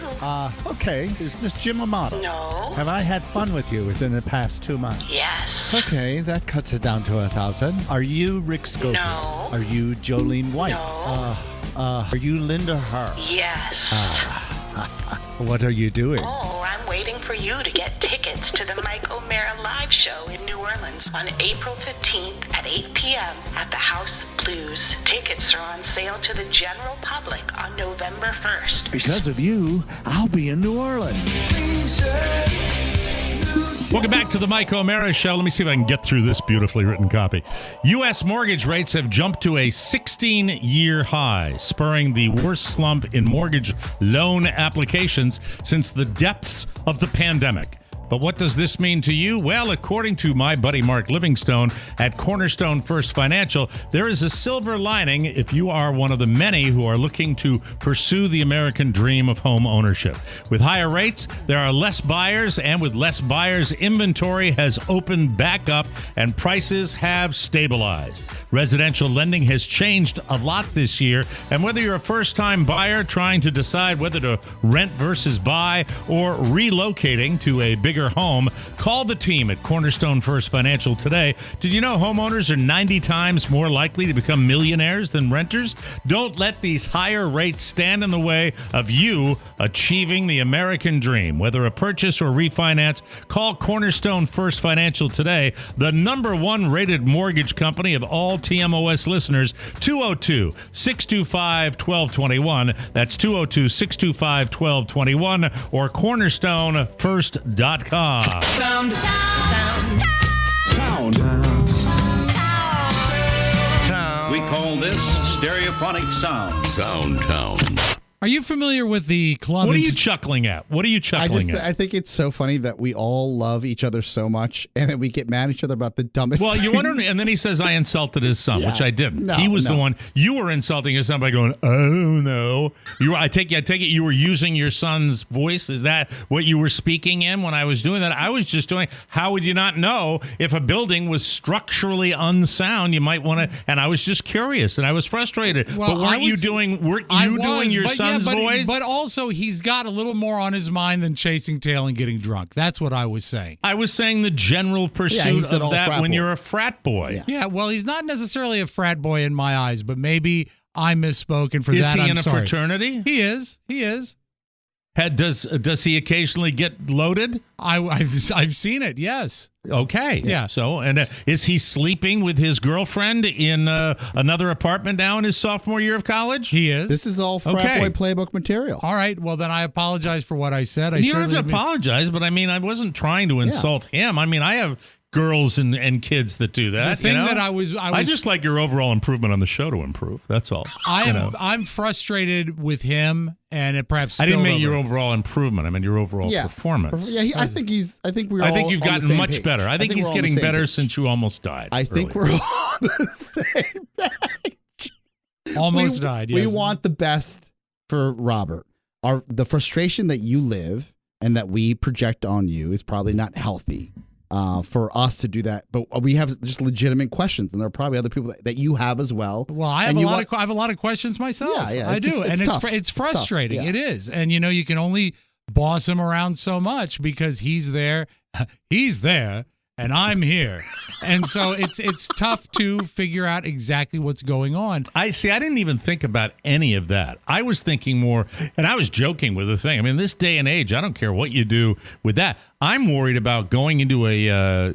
Okay. Is this Jim Amato? No. Have I had fun with you within the past 2 months? Yes. Okay, that cuts it down to 1,000. Are you Rick Schofield? No. Are you Jolene White? No. Are you Linda Hart? Yes. What are you doing? Oh, I'm waiting for you to get tickets to the Mike O'Mara live show in New Orleans on April 15th at 8 p.m. at the House Blues. Tickets are on sale to the general public on November 1st. Because of you, I'll be in New Orleans. Welcome back to the Mike O'Mara Show. Let me see if I can get through this beautifully written copy. U.S. mortgage rates have jumped to a 16-year high, spurring the worst slump in mortgage loan applications since the depths of the pandemic. But what does this mean to you? Well, according to my buddy Mark Livingstone at Cornerstone First Financial, there is a silver lining if you are one of the many who are looking to pursue the American dream of home ownership. With higher rates, there are less buyers, and with less buyers, inventory has opened back up and prices have stabilized. Residential lending has changed a lot this year, and whether you're a first-time buyer trying to decide whether to rent versus buy or relocating to a bigger home, call the team at Cornerstone First Financial today. Did you know homeowners are 90 times more likely to become millionaires than renters? Don't let these higher rates stand in the way of you achieving the American dream. Whether a purchase or refinance, call Cornerstone First Financial today, the #1 rated mortgage company of all TMOS listeners. 202-625-1221. That's 202-625-1221 or cornerstonefirst.com. Sound. We call this stereophonic sound. Soundtown. Are you familiar with the club? What are you chuckling at? What are you chuckling at? I think it's so funny that we all love each other so much, and then we get mad at each other about the dumbest Well, things. you wonder, and then he says I insulted his son, which I didn't. No, he was the one. You were insulting his son by going, "Oh no." I take it you were using your son's voice. Is that what you were speaking in when I was doing that? I was just doing. How would you not know if a building was structurally unsound? You might want to. And I was just curious, and I was frustrated. Well, but weren't you doing your son's voice? But also, he's got a little more on his mind than chasing tail and getting drunk. That's what I was saying. I was saying the general pursuit of that when you're a frat boy. Yeah, well, he's not necessarily a frat boy in my eyes, but maybe I misspoke, and for Is that, he I'm in a sorry. fraternity? He is. He is. Does he occasionally get loaded? I've seen it. Yes. Okay. Yeah. So, and is he sleeping with his girlfriend in another apartment now in his sophomore year of college? He is. This is all frat boy playbook material. All right. Well, then I apologize for what I said. You don't have to apologize, but I mean, I wasn't trying to insult him. I mean, I have girls and kids that do that. The thing that I just like your overall improvement on the show to improve. That's all. I'm frustrated with him, and it perhaps I didn't mean over. your overall improvement. I mean your overall performance. Yeah, I think you've gotten much better. I think he's getting better since you almost died. I think we're all on the same page. Almost died. Yes. We want the best for Robert. The frustration that you live and that we project on you is probably not healthy. For us to do that, but we have just legitimate questions, and there are probably other people that you have as well. Well, I have a lot of questions myself. Yeah, I do, and tough. it's frustrating. Tough, yeah. It is, and you can only boss him around so much because he's there, and I'm here, and so it's tough to figure out exactly what's going on. I didn't even think about any of that. I was thinking more, and I was joking with the thing. I mean, this day and age, I don't care what you do with that. I'm worried about going into a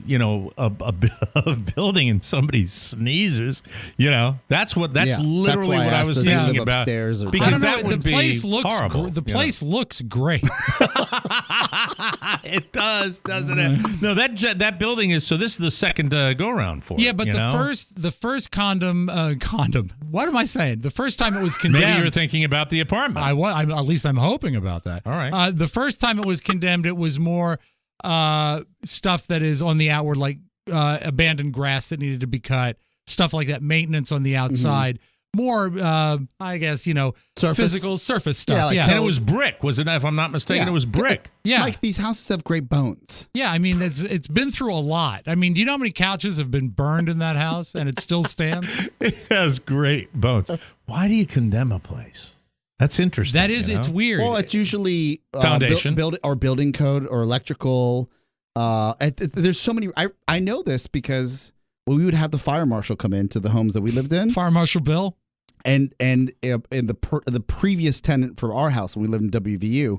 building and somebody sneezes. That's literally what I was thinking about. Because that would be horrible. The place looks great. It does, doesn't it? No, that building is. So this is the second go round for it. Yeah, but the first condom. What am I saying? The first time it was condemned. Maybe you're thinking about the apartment. At least I'm hoping about that. All right. The first time it was condemned, it was more stuff that is on the outward, like abandoned grass that needed to be cut, stuff like that, maintenance on the outside. More, I guess, physical surface stuff. And it was brick, wasn't it? If I'm not mistaken, it was brick. Yeah. Like these houses have great bones. Yeah, I mean, it's been through a lot. I mean, do you know how many couches have been burned in that house and it still stands? It has great bones. Why do you condemn a place? That's interesting. That is, it's weird. Well, it's usually foundation, building code or electrical. There's so many. I know this because we would have the fire marshal come into the homes that we lived in. Fire Marshal Bill, and the previous tenant for our house when we lived in WVU,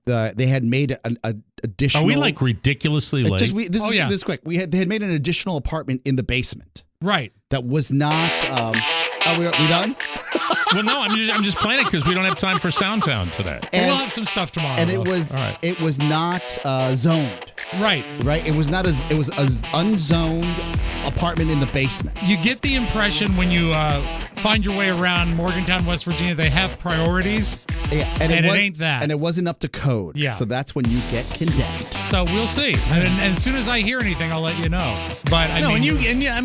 they had made an additional. Are we like ridiculously late? This is quick. They had made an additional apartment in the basement. Right. That was not. Are we done? Well, no, I'm just playing it because we don't have time for Soundtown today. And we'll have some stuff tomorrow. And it was not zoned. Right. It was not it was an unzoned apartment in the basement. You get the impression when you find your way around Morgantown, West Virginia, they have priorities. Yeah, and it ain't that. And it wasn't up to code. Yeah. So that's when you get condemned. So we'll see. And as soon as I hear anything, I'll let you know. But and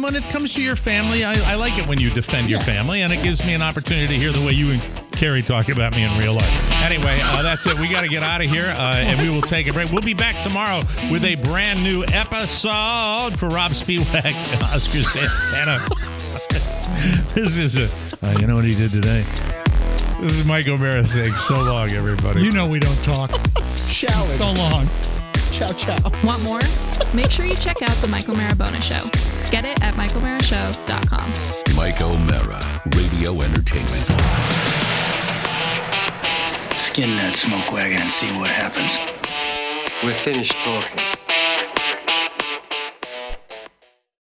when it comes to your family, I like it when you defend your family, and it gives me an opportunity to hear the way you and Carrie talk about me in real life. Anyway, that's it. We got to get out of here, and we will take a break. We'll be back tomorrow with a brand new episode for Rob Spiewak and Oscar Santana. This is you know what he did today? This is Mike O'Mara saying so long, everybody. You know we don't talk. Ciao. So long. Ciao, ciao. Want more? Make sure you check out the Mike O'Mara Bonus Show. Get it at MikeO'MaraShow.com. Mike O'Mara, Radio Entertainment. Skin that smoke wagon and see what happens. We're finished talking.